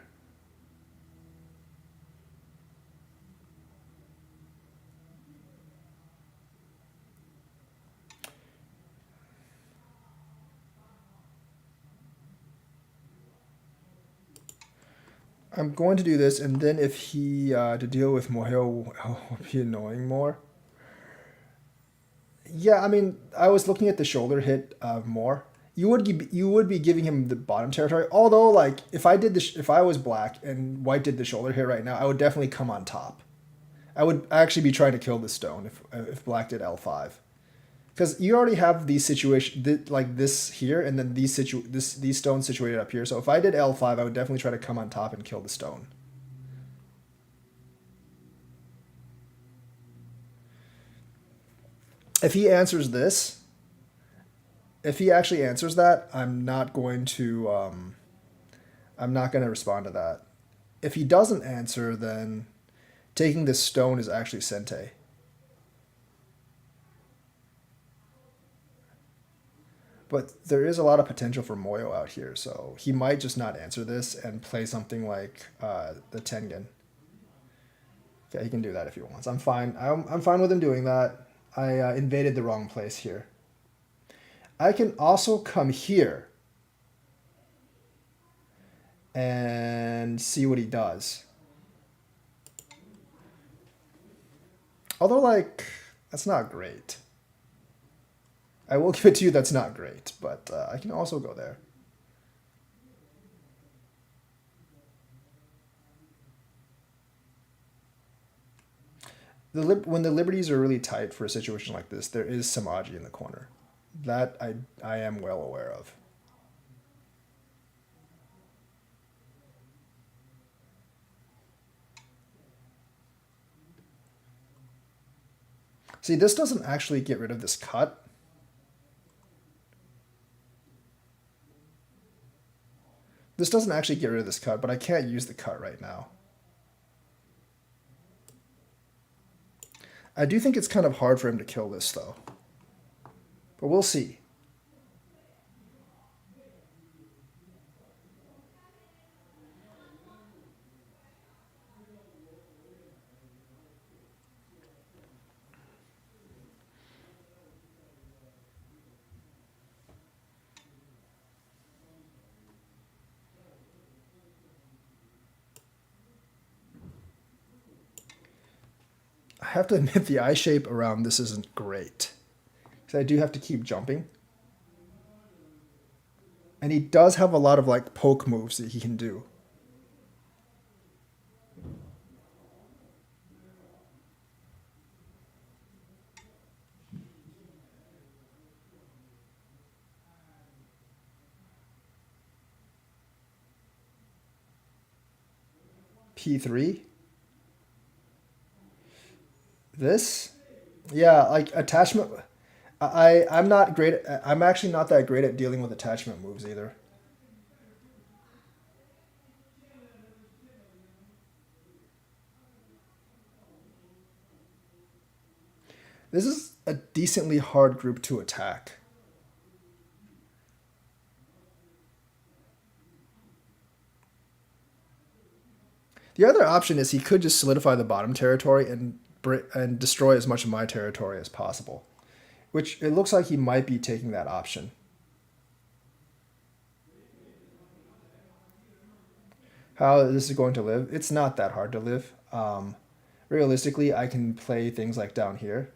I'm going to do this, and then if he to deal with Moyo will be annoying more. Yeah, I mean, I was looking at the shoulder hit more. You would be giving him the bottom territory. Although, like, if I did if I was black and white did the shoulder hit right now, I would definitely come on top. I would actually be trying to kill the stone if black did L5, because you already have these situations like this here, and then these stones situated up here. So if I did L5, I would definitely try to come on top and kill the stone. If he answers this, if he actually answers that, I'm not going to respond to that. If he doesn't answer, then taking this stone is actually Sente. But there is a lot of potential for Moyo out here, so he might just not answer this and play something like the Tengen. Okay, he can do that if he wants. I'm fine. I'm fine with him doing that. I invaded the wrong place here. I can also come here and see what he does. Although, like, that's not great. I will give it to you, that's not great, but I can also go there. When the liberties are really tight for a situation like this, there is Samaji in the corner. That I am well aware of. See, this doesn't actually get rid of this cut. This doesn't actually get rid of this cut, but I can't use the cut right now. I do think it's kind of hard for him to kill this, though. But we'll see. I have to admit the eye shape around this isn't great. Because I do have to keep jumping. And he does have a lot of like poke moves that he can do. P3. This? Yeah, like attachment. I'm not great. I'm actually not that great at dealing with attachment moves either. This is a decently hard group to attack. The other option is he could just solidify the bottom territory and destroy as much of my territory as possible, which it looks like he might be taking that option. How this is going to live? It's not that hard to live. Realistically, I can play things like down here,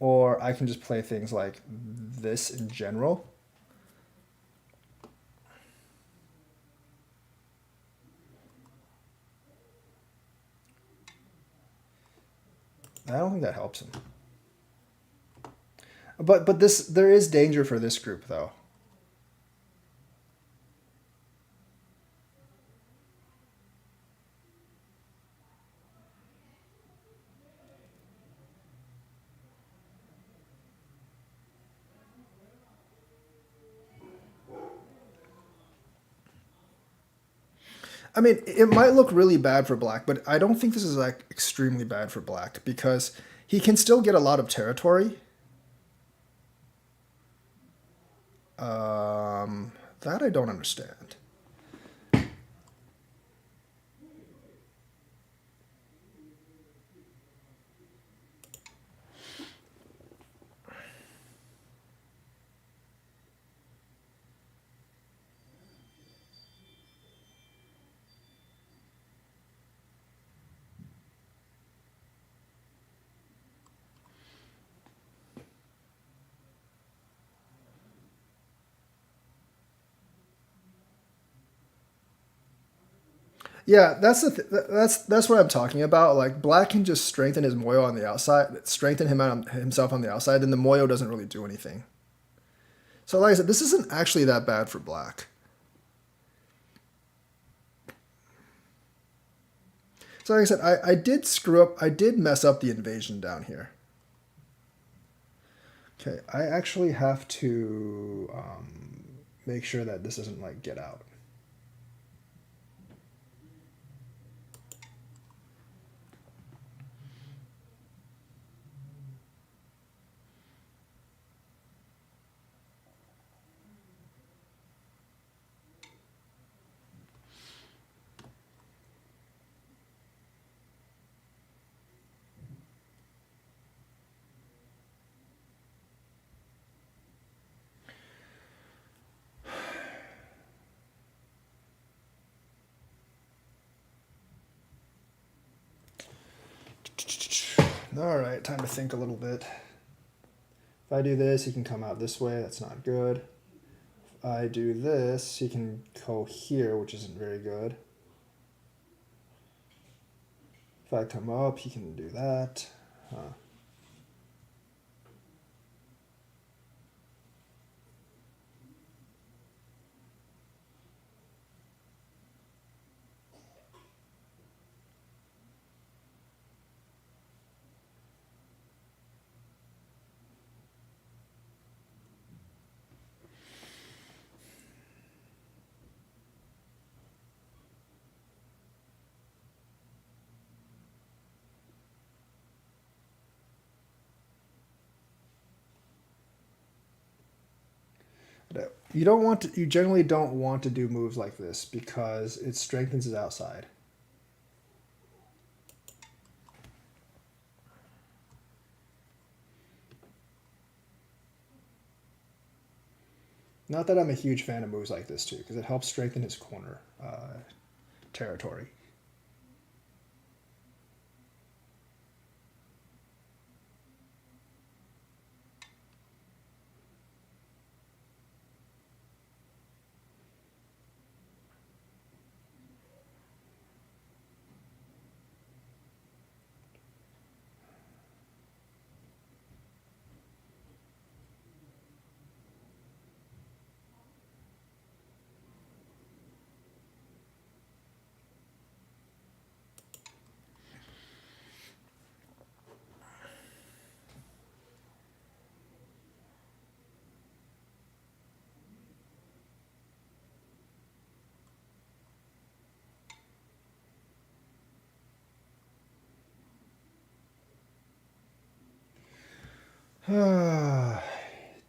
or I can just play things like this in general. I don't think that helps him. But there is danger for this group though. I mean, it might look really bad for black, but I don't think this is like extremely bad for black because he can still get a lot of territory. That I don't understand. Yeah, that's what I'm talking about. Like black can just strengthen his moyo on the outside, strengthen himself on the outside, and the moyo doesn't really do anything. So like I said, this isn't actually that bad for black. So like I said, I did screw up. I did mess up the invasion down here. Okay, I actually have to make sure that this doesn't like get out. All right, time to think a little bit. If I do this, he can come out this way. That's not good. If I do this, he can go here, which isn't very good. If I come up, he can do that. Huh. You don't want to. You generally don't want to do moves like this because it strengthens his outside. Not that I'm a huge fan of moves like this too, because it helps strengthen his corner territory.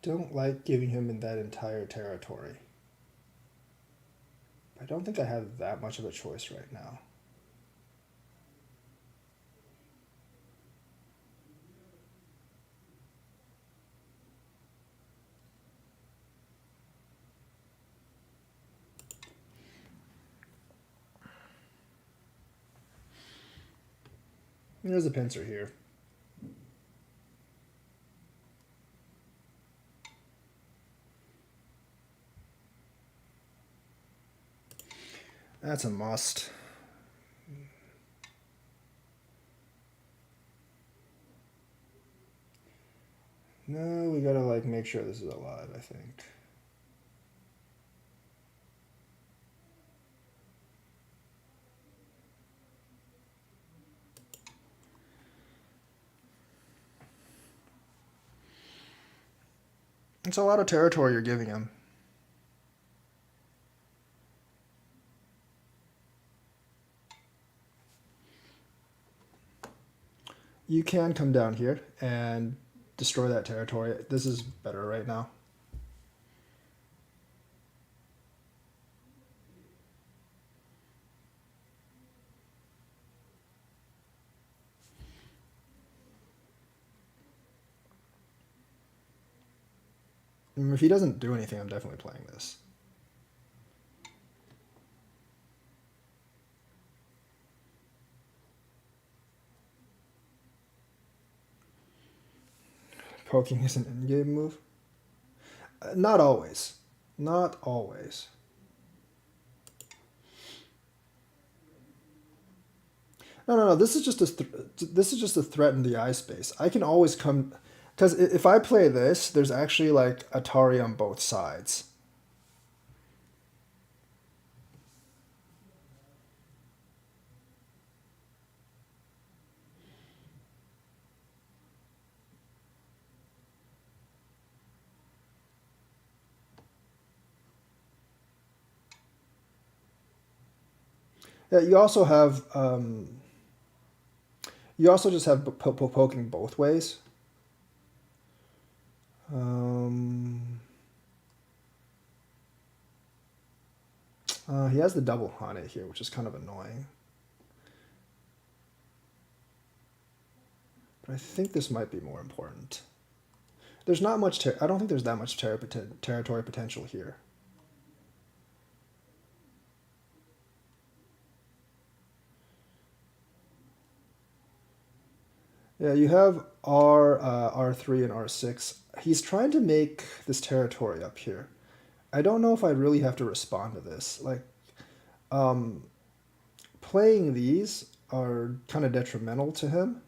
Don't like giving him in that entire territory. I don't think I have that much of a choice right now. There's a pincer here. That's a must. No, we gotta like make sure this is alive, I think. It's a lot of territory you're giving him. You can come down here and destroy that territory. This is better right now. If he doesn't do anything, I'm definitely playing this. Poking is an in-game move. Not always. Not always. No, no, no. This is just this is just a threat in the eye space. I can always come, because if I play this, there's actually like Atari on both sides. Yeah, you also just have poking both ways. Um, he has the double on it here, which is kind of annoying. But I think this might be more important. There's not much. I don't think there's that much territory potential here. Yeah, you have R3 and R6. He's trying to make this territory up here. I don't know if I really have to respond to this. Like, um, playing these are kind of detrimental to him.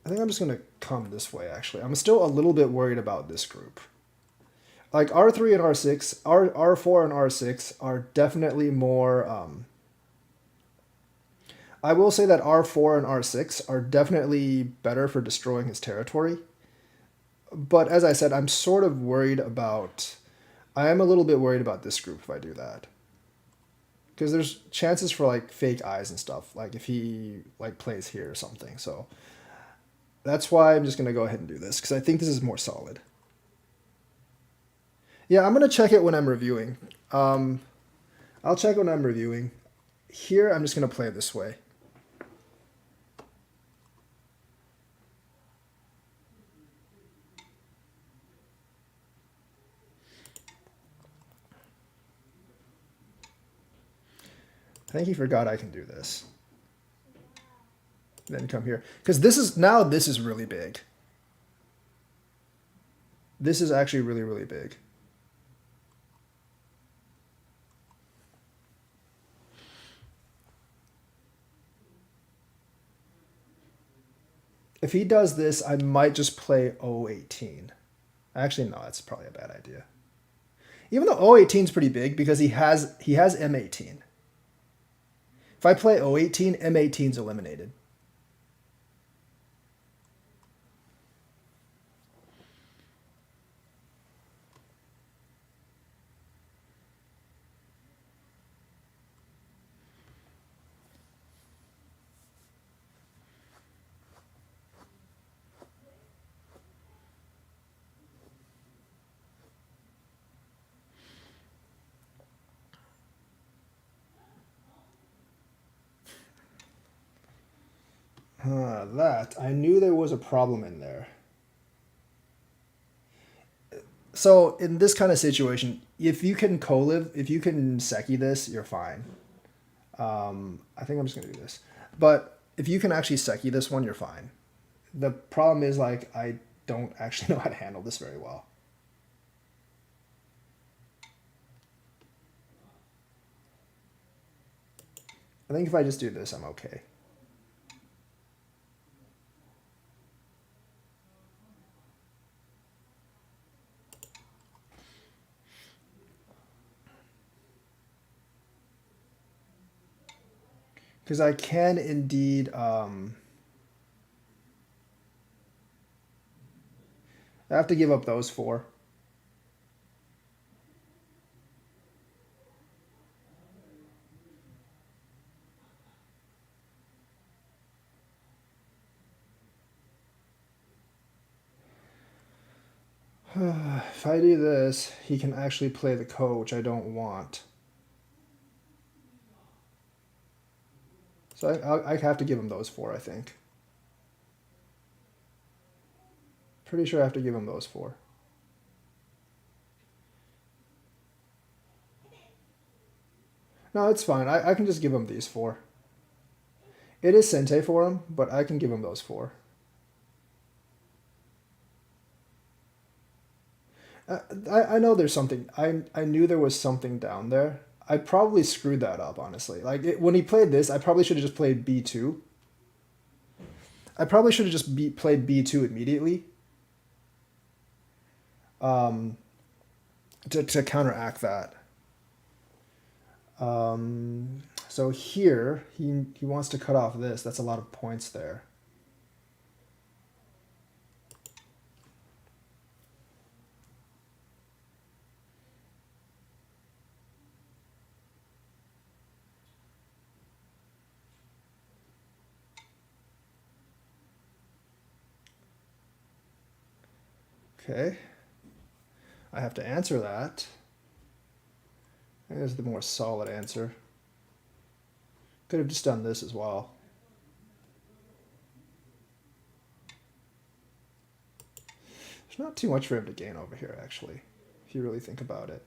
I think I'm just gonna come this way. Actually, I'm still a little bit worried about this group. Like R3 and R6, R4 and R6 are definitely more. I will say that R4 and R6 are definitely better for destroying his territory. But as I said, I'm sort of worried about. I am a little bit worried about this group if I do that. Because there's chances for like fake eyes and stuff, like if he like plays here or something. So that's why I'm just gonna go ahead and do this, because I think this is more solid. Yeah, I'm gonna check it when I'm reviewing. Um, I'll check when I'm reviewing. Here, I'm just gonna play it this way. I think he forgot I can do this. Then come here. Because this is really big. This is actually really, really big. If he does this, I might just play O18. Actually, no, that's probably a bad idea. Even though O18 is pretty big because he has M18. If I play O18, M18 is eliminated. That I knew there was a problem in there. So in this kind of situation, if you can co-live, if you can Seki this, you're fine. I think I'm just gonna do this. But if you can actually Seki this one, you're fine. The problem is like I don't actually know how to handle this very well. I think if I just do this, I'm okay. Because I can indeed. I have to give up those four. If I do this, he can actually play the ko, which I don't want. So I have to give him those four, I think. Pretty sure I have to give him those four. No, it's fine. I can just give him these four. It is Sente for him, but I can give him those four. I know there's something. I knew there was something down there. I probably screwed that up, honestly. Like when he played this, I probably should have just played b2. I probably should have just played b2 immediately. Um, to counteract that. So here he wants to cut off this. That's a lot of points there. Okay. I have to answer that. There's the more solid answer. Could have just done this as well. There's not too much for him to gain over here, actually, if you really think about it.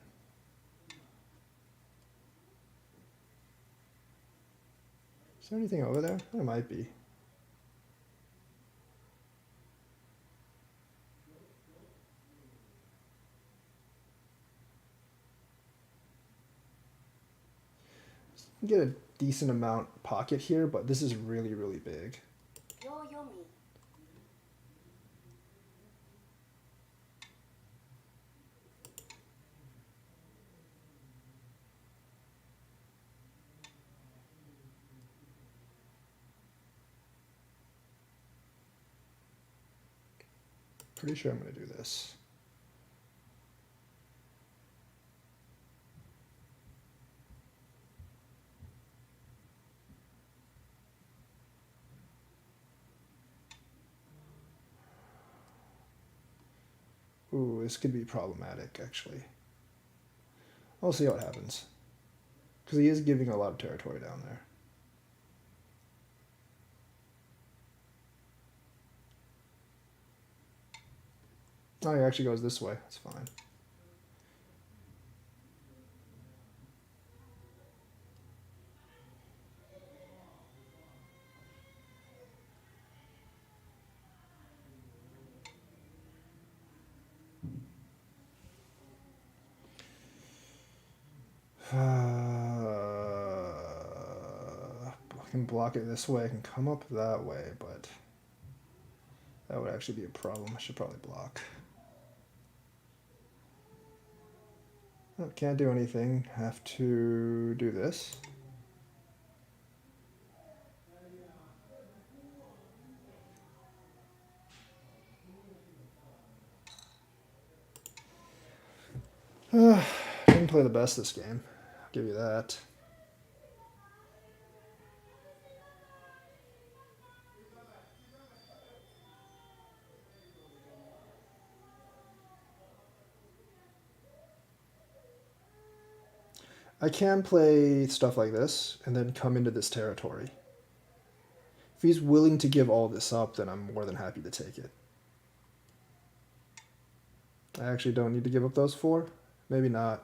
Is there anything over there? There might be. Get a decent amount pocket here, but this is really, really big. Yoyomi. Pretty sure I'm going to do this. Ooh, this could be problematic, actually. I'll see what happens. Because he is giving a lot of territory down there. Oh, he actually goes this way. That's fine. I can block it this way. I can come up that way, but that would actually be a problem. I should probably block. Oh, can't do anything. Have to do this. Didn't play the best this game. I'll give you that. I can play stuff like this and then come into this territory. If he's willing to give all this up, then I'm more than happy to take it. I actually don't need to give up those 4. Maybe not.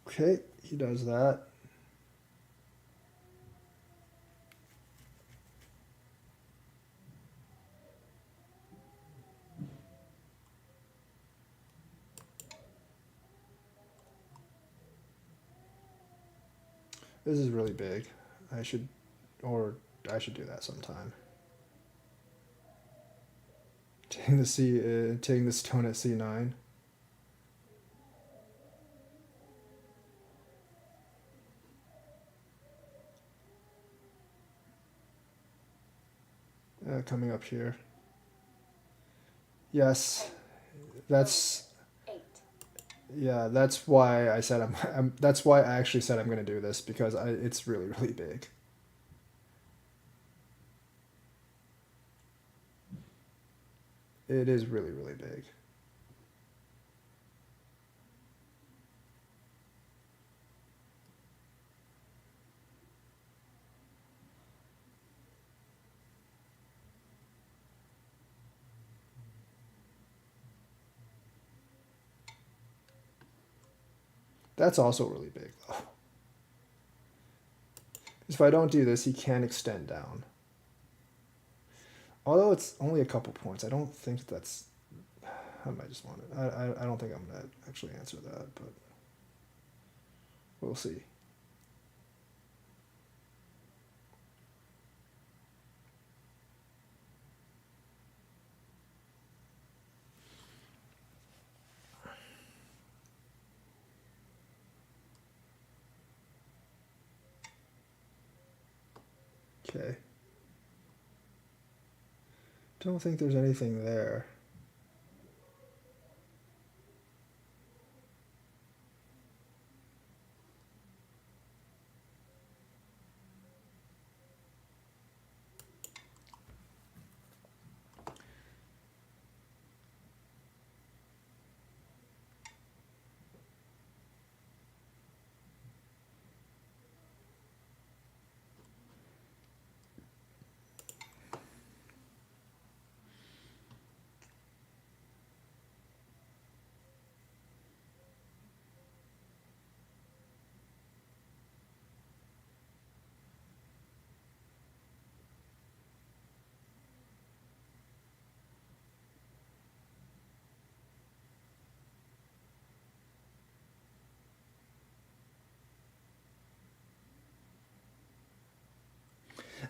Okay, he does that. This is really big. I should do that sometime. Taking the stone at c9. Coming up here. Yes, that's 8. yeah. That's why I said that's why I actually said I'm going to do this, because it's really, really big. It is really, really big. That's also really big, though. If I don't do this, he can extend down. Although it's only a couple points, I don't think that's... I might just want it. I don't think I'm going to actually answer that, but we'll see. Okay. Don't think there's anything there.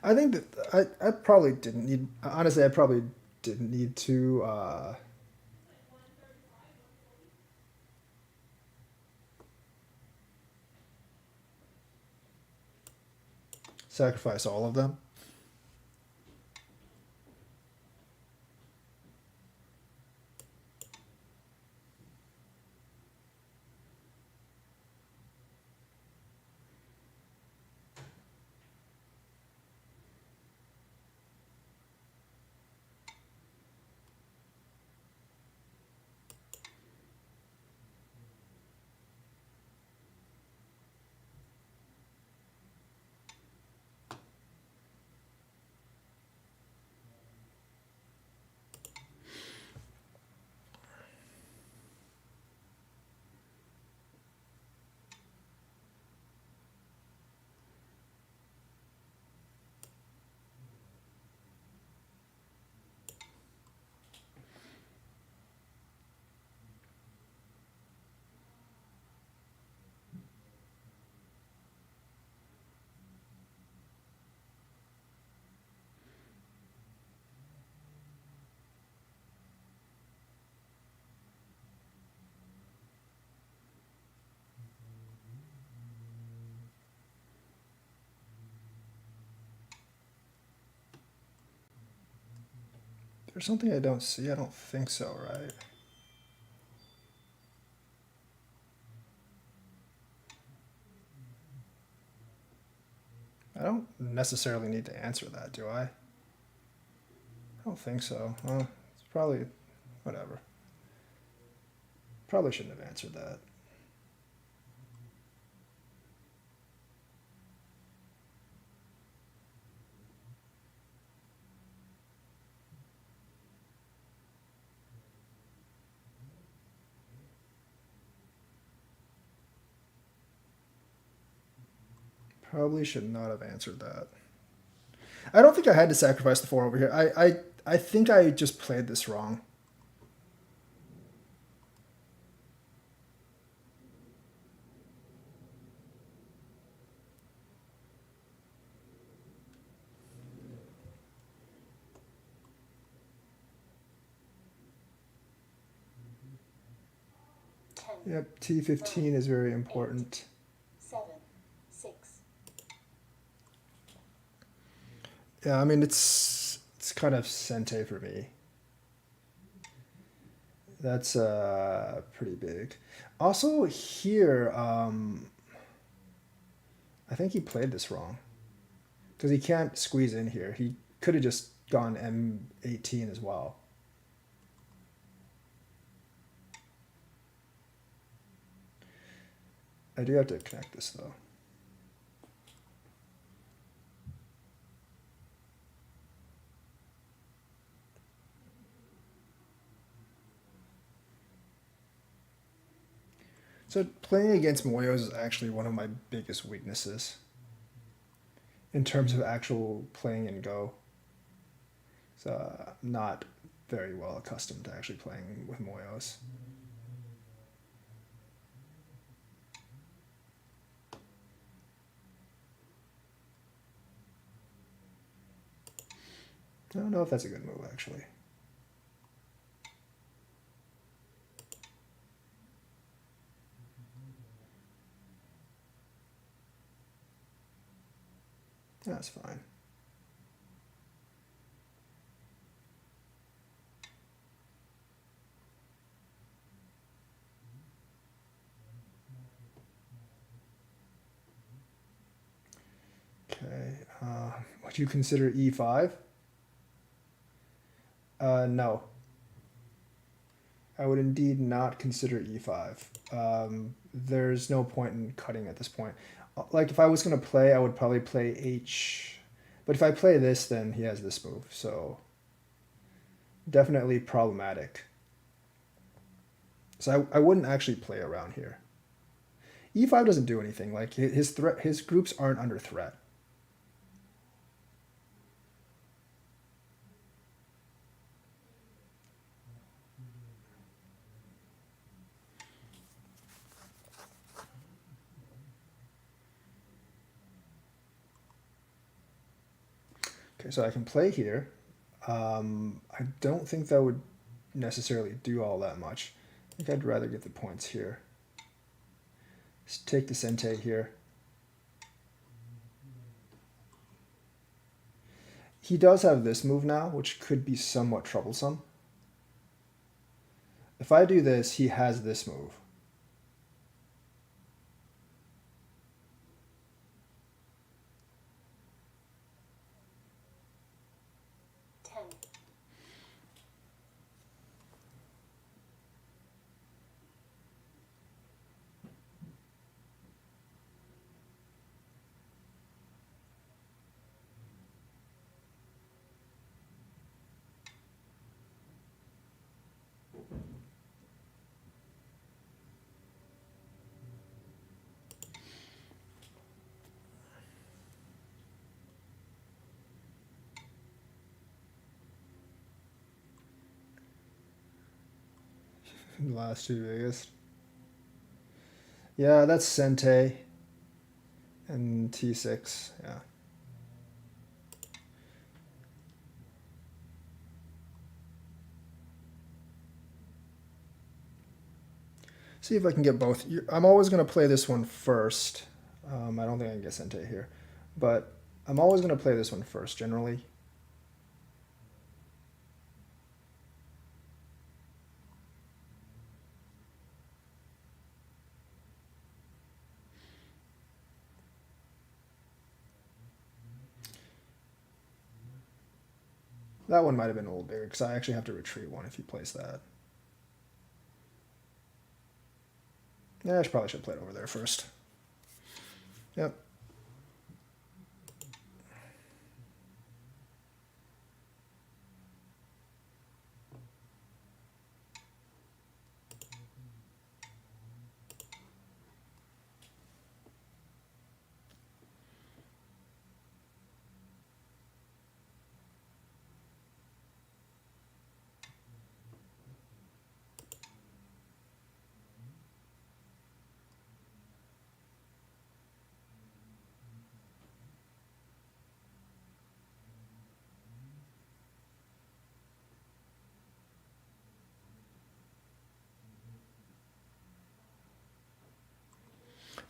I think that I probably didn't need... Honestly, I probably didn't need to... sacrifice all of them. There's something I don't see. I don't think so, right? I don't necessarily need to answer that, do I? I don't think so. Well, it's probably... whatever. Probably shouldn't have answered that. Probably should not have answered that. I don't think I had to sacrifice the 4 over here. I think I just played this wrong. Yep, T15 is very important. 7, 6. Yeah, I mean, it's kind of sente for me. That's pretty big. Also here, I think he played this wrong. Because he can't squeeze in here. He could have just gone M18 as well. I do have to connect this, though. So playing against Moyos is actually one of my biggest weaknesses in terms of actual playing in Go. So I'm not very well accustomed to actually playing with Moyos. I don't know if that's a good move, actually. That's fine. Okay. Would you consider e5? No. I would indeed not consider e5. There's no point in cutting at this point. Like, if I was going to play, I would probably play h. But if I play this, then he has this move. So, definitely problematic. So I wouldn't actually play around here. e5 doesn't do anything. Like, his groups aren't under threat. Okay, so I can play here. I don't think that would necessarily do all that much. I think I'd rather get the points here. Just take the sente here. He does have this move now, which could be somewhat troublesome. If I do this, he has this move. The last two biggest. Yeah, that's sente and t6. Yeah. See if I can get both. I'm always going to play this one first. I don't think I can get sente here, but I'm always going to play this one first generally. That one might have been a little bigger because I actually have to retreat one if he plays that. Yeah, I probably should play it over there first. Yep.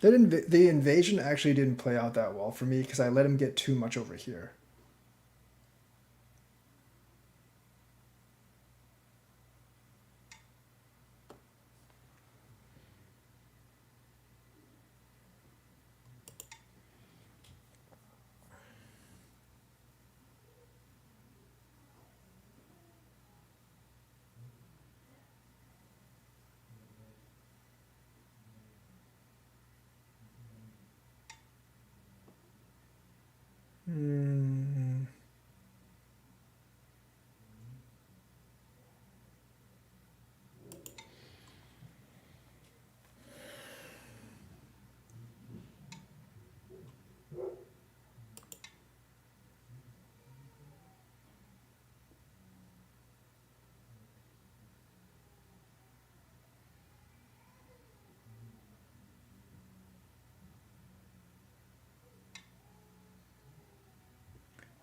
The invasion actually didn't play out that well for me because I let him get too much over here.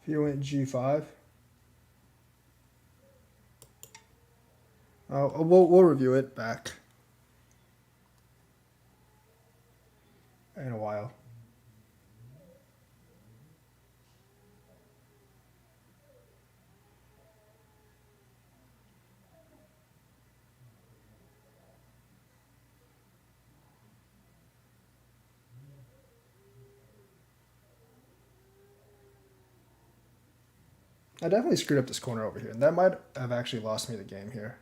If you went g5, we'll review it back in a while. I definitely screwed up this corner over here, and that might have actually lost me the game here.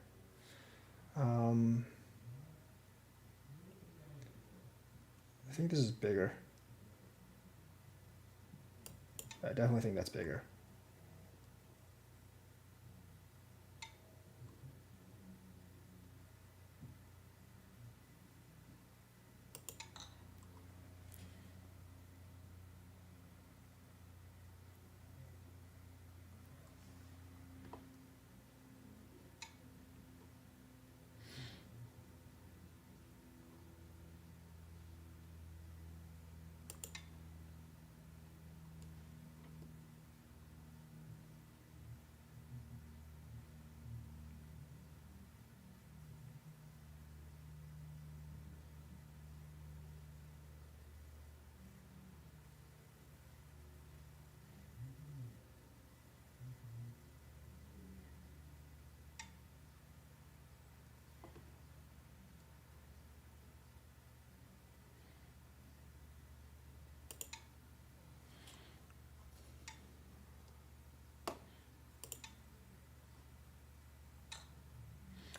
I think this is bigger. I definitely think that's bigger.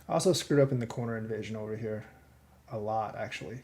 I also screwed up in the corner invasion over here. A lot, actually.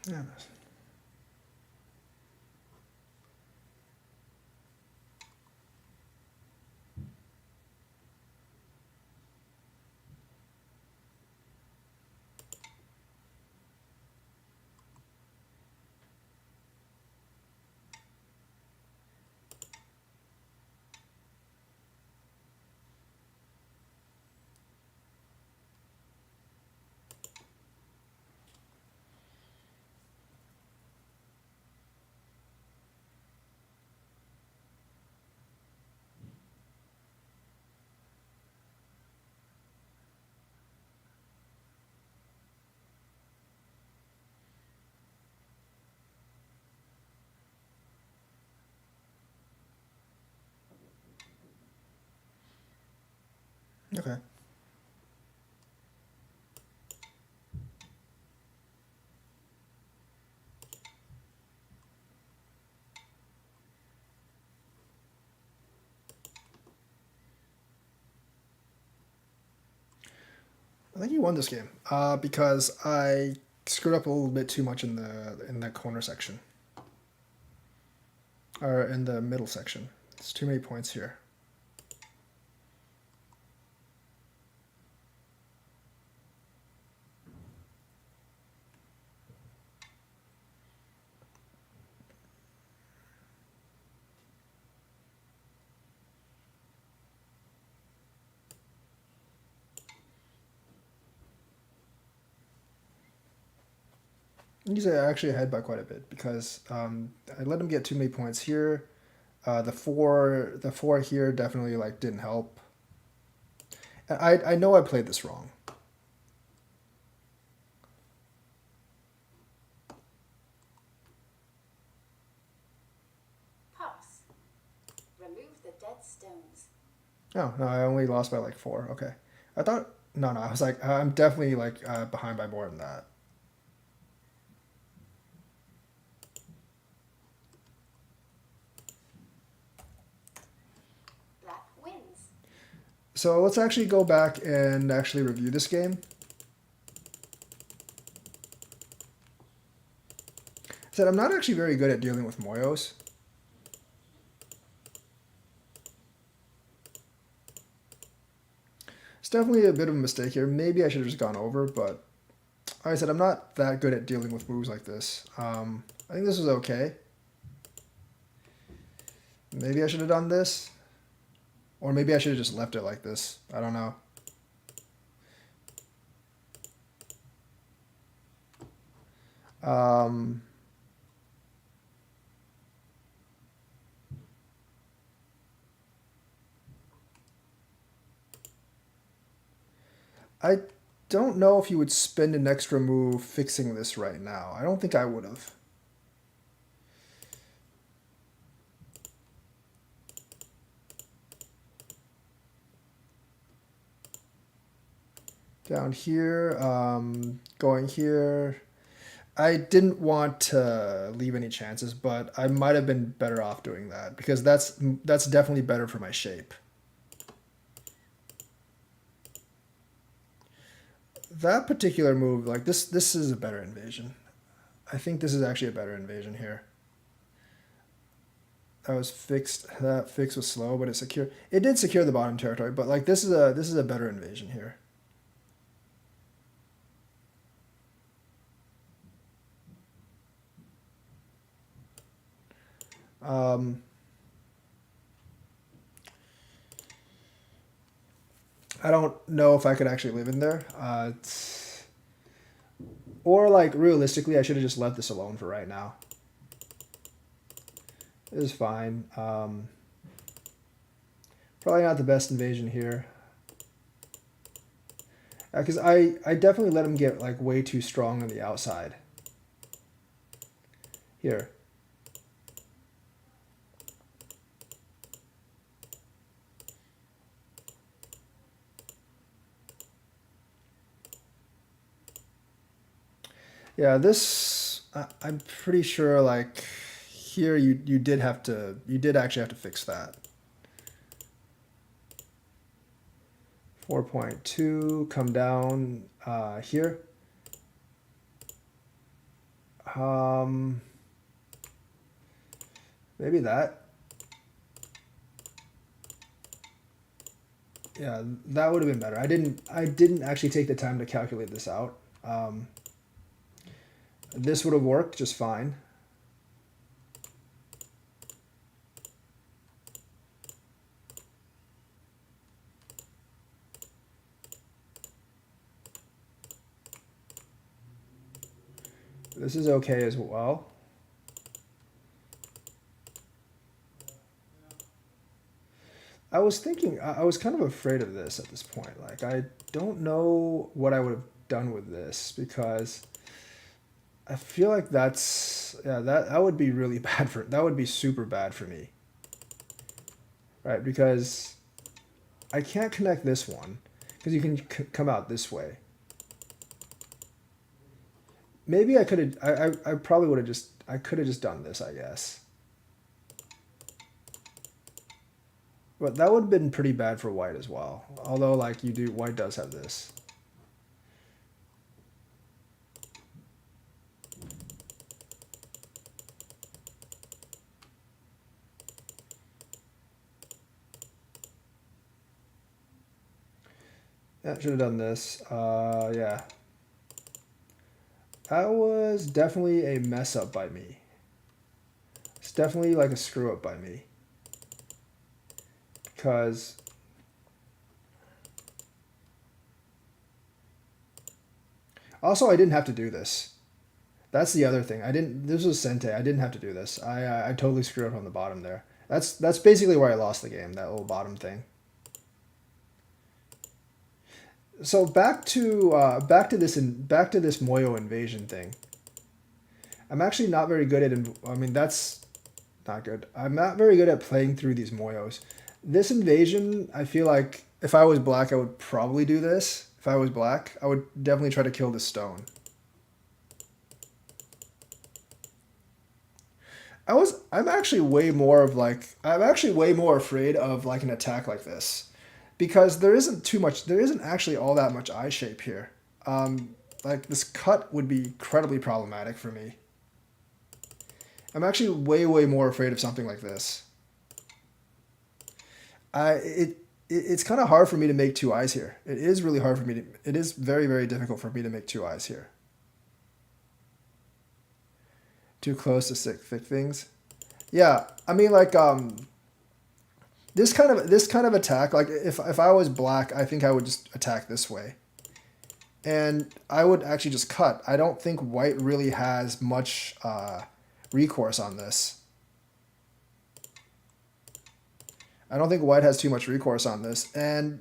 Yeah. Okay. I think you won this game because I screwed up a little bit too much in the corner section or in the middle section. It's too many points here. He's actually ahead by quite a bit because I let him get too many points here. The four here definitely like didn't help. I know I played this wrong. Oh, no, I only lost by like 4. Okay. I thought, no, I was like, I'm definitely like behind by more than that. Black wins. So let's actually go back and actually review this game. I said I'm not actually very good at dealing with moyos. It's definitely a bit of a mistake here. Maybe I should have just gone over, but like I said, I'm not that good at dealing with moves like this. I think this was okay. Maybe I should have done this. Or maybe I should have just left it like this. I don't know. Um, I don't know if you would spend an extra move fixing this right now. I don't think I would have. Down here, going here. I didn't want to leave any chances, but I might have been better off doing that because that's definitely better for my shape. That particular move, like this is a better invasion. I think this is actually a better invasion here. That was fixed. That fix was slow, but it secure. It did secure the bottom territory, but like this is a better invasion here. Um, I don't know if I could actually live in there. Or like realistically, I should have just left this alone for right now. It was fine. Probably not the best invasion here. Because I definitely let him get like way too strong on the outside. Here. Yeah, this I'm pretty sure like here you did have to you did actually have to fix that. 4.2 come down here. Um, maybe that. Yeah, that would have been better. I didn't actually take the time to calculate this out. This would have worked just fine. This is okay as well. I was thinking, I was kind of afraid of this at this point. Like, I don't know what I would have done with this because I feel like yeah, that would be really bad that would be super bad for me. Right? Because I can't connect this one because you can come out this way. Maybe I could have, I probably would have I could have just done this, I guess. But that would have been pretty bad for white as well. Although, like, white does have this. Yeah, should have done this. Yeah. That was definitely a mess up by me. It's definitely like a screw up by me. Because also I didn't have to do this. That's the other thing. This was Sente. I didn't have to do this. I totally screwed up on the bottom there. That's basically where I lost the game, that little bottom thing. So back to this Moyo invasion thing. I'm actually not very good at I mean that's not good. I'm not very good at playing through these Moyos. This invasion, I feel like if I was black, I would probably do this. If I was black, I would definitely try to kill this stone. I'm actually way more of like, I'm actually way more afraid of like an attack like this because there isn't actually all that much eye shape here. Like this cut would be incredibly problematic for me. I'm actually way more afraid of something like this. It's kind of hard for me to make two eyes here. It is really hard for me to, it is very difficult for me to make two eyes here. Too close to thick things. Yeah, I mean like this kind of attack, like if I was black, I think I would just attack this way. And I would actually just cut. I don't think white really has much recourse on this. I don't think white has too much recourse on this. And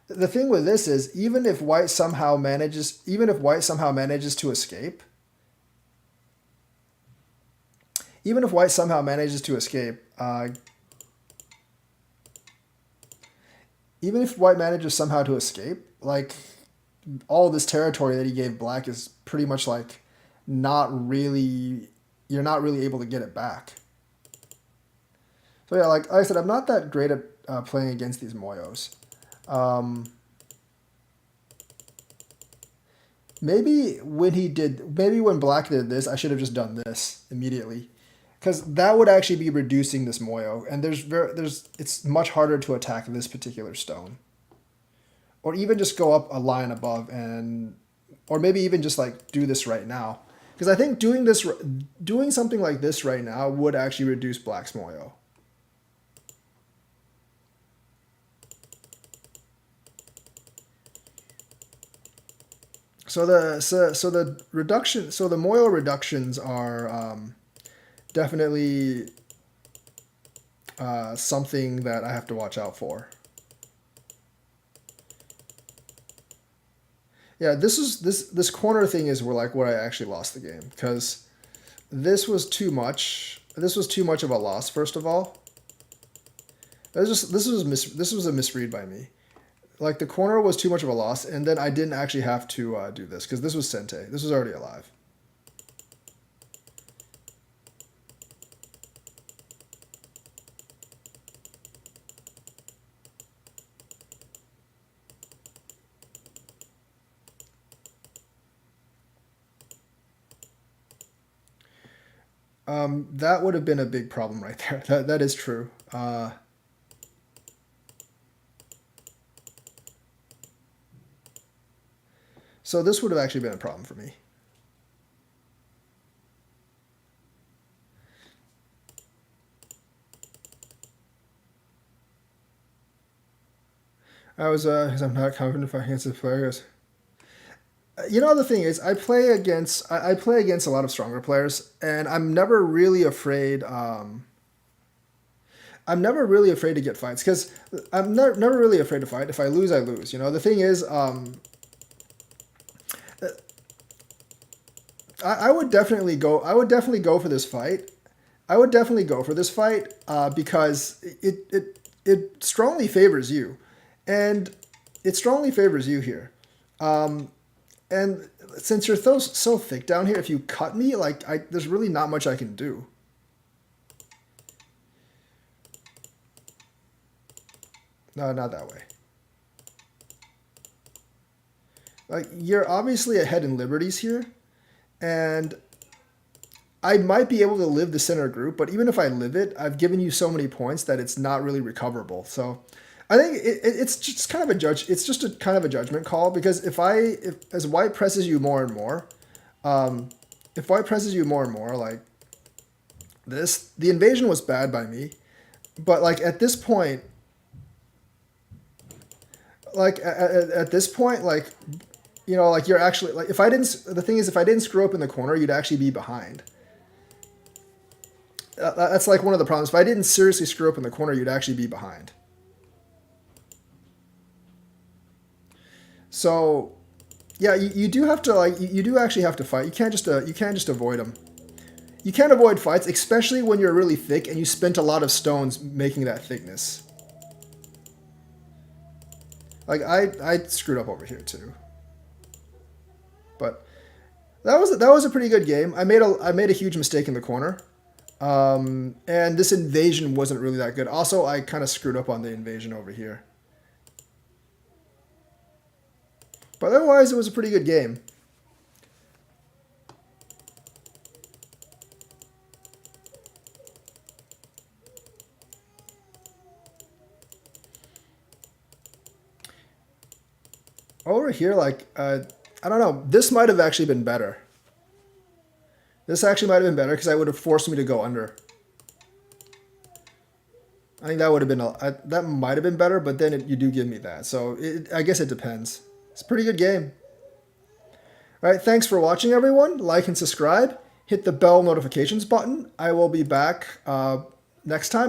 the thing with this is even if white somehow manages to escape, even if white somehow manages to escape, even if white manages somehow to escape, like all this territory that he gave black is pretty much like you're not really able to get it back. So yeah, like I said, I'm not that great at playing against these moyos. Maybe when black did this, I should have just done this immediately. Because that would actually be reducing this moyo, and it's much harder to attack this particular stone. Or even just go up a line above or maybe even just like do this right now. Because I think doing something like this right now would actually reduce black's moyo. So the moyo reductions are definitely something that I have to watch out for. Yeah, this corner thing is where I actually lost the game because this was too much. This was too much of a loss. First of all, this was a misread by me. Like the corner was too much of a loss, and then I didn't actually have to do this because this was Sente. This was already alive. That would have been a big problem right there. That is true. So this would have actually been a problem for me. Because I'm not confident fighting against the players. You know, the thing is, I play against a lot of stronger players, and I'm never really afraid. I'm never really afraid to get fights because I'm never really afraid to fight. If I lose, I lose. You know, the thing is, I would definitely go. I would definitely go for this fight. I would definitely go for this fight because it strongly favors you, and it strongly favors you here. And since you're so thick down here, if you cut me, like there's really not much I can do. No, not that way. Like you're obviously ahead in liberties here, and I might be able to live the center group, but even if I live it, I've given you so many points that it's not really recoverable. So I think it's just kind of it's just a kind of a judgment call because if as white presses you more and more, if white presses you more and more like this, the invasion was bad by me, but like at this point, like at this point, like you know, like you're actually like if I didn't, the thing is if I didn't screw up in the corner, you'd actually be behind. That's like one of the problems. If I didn't seriously screw up in the corner, you'd actually be behind. So, yeah, you do have to like you do actually have to fight. You can't just avoid them. You can't avoid fights, especially when you're really thick and you spent a lot of stones making that thickness. Like I screwed up over here too. But that was a pretty good game. I made a huge mistake in the corner. And this invasion wasn't really that good. Also, I kind of screwed up on the invasion over here. But otherwise, it was a pretty good game. Over here, like, I don't know. This might have actually been better. This actually might have been better because I would have forced me to go under. I think that would have been that might have been better, but then you do give me that. So I guess it depends. It's a pretty good game. All right, thanks for watching, everyone. Like and subscribe. Hit the bell notifications button. I will be back next time.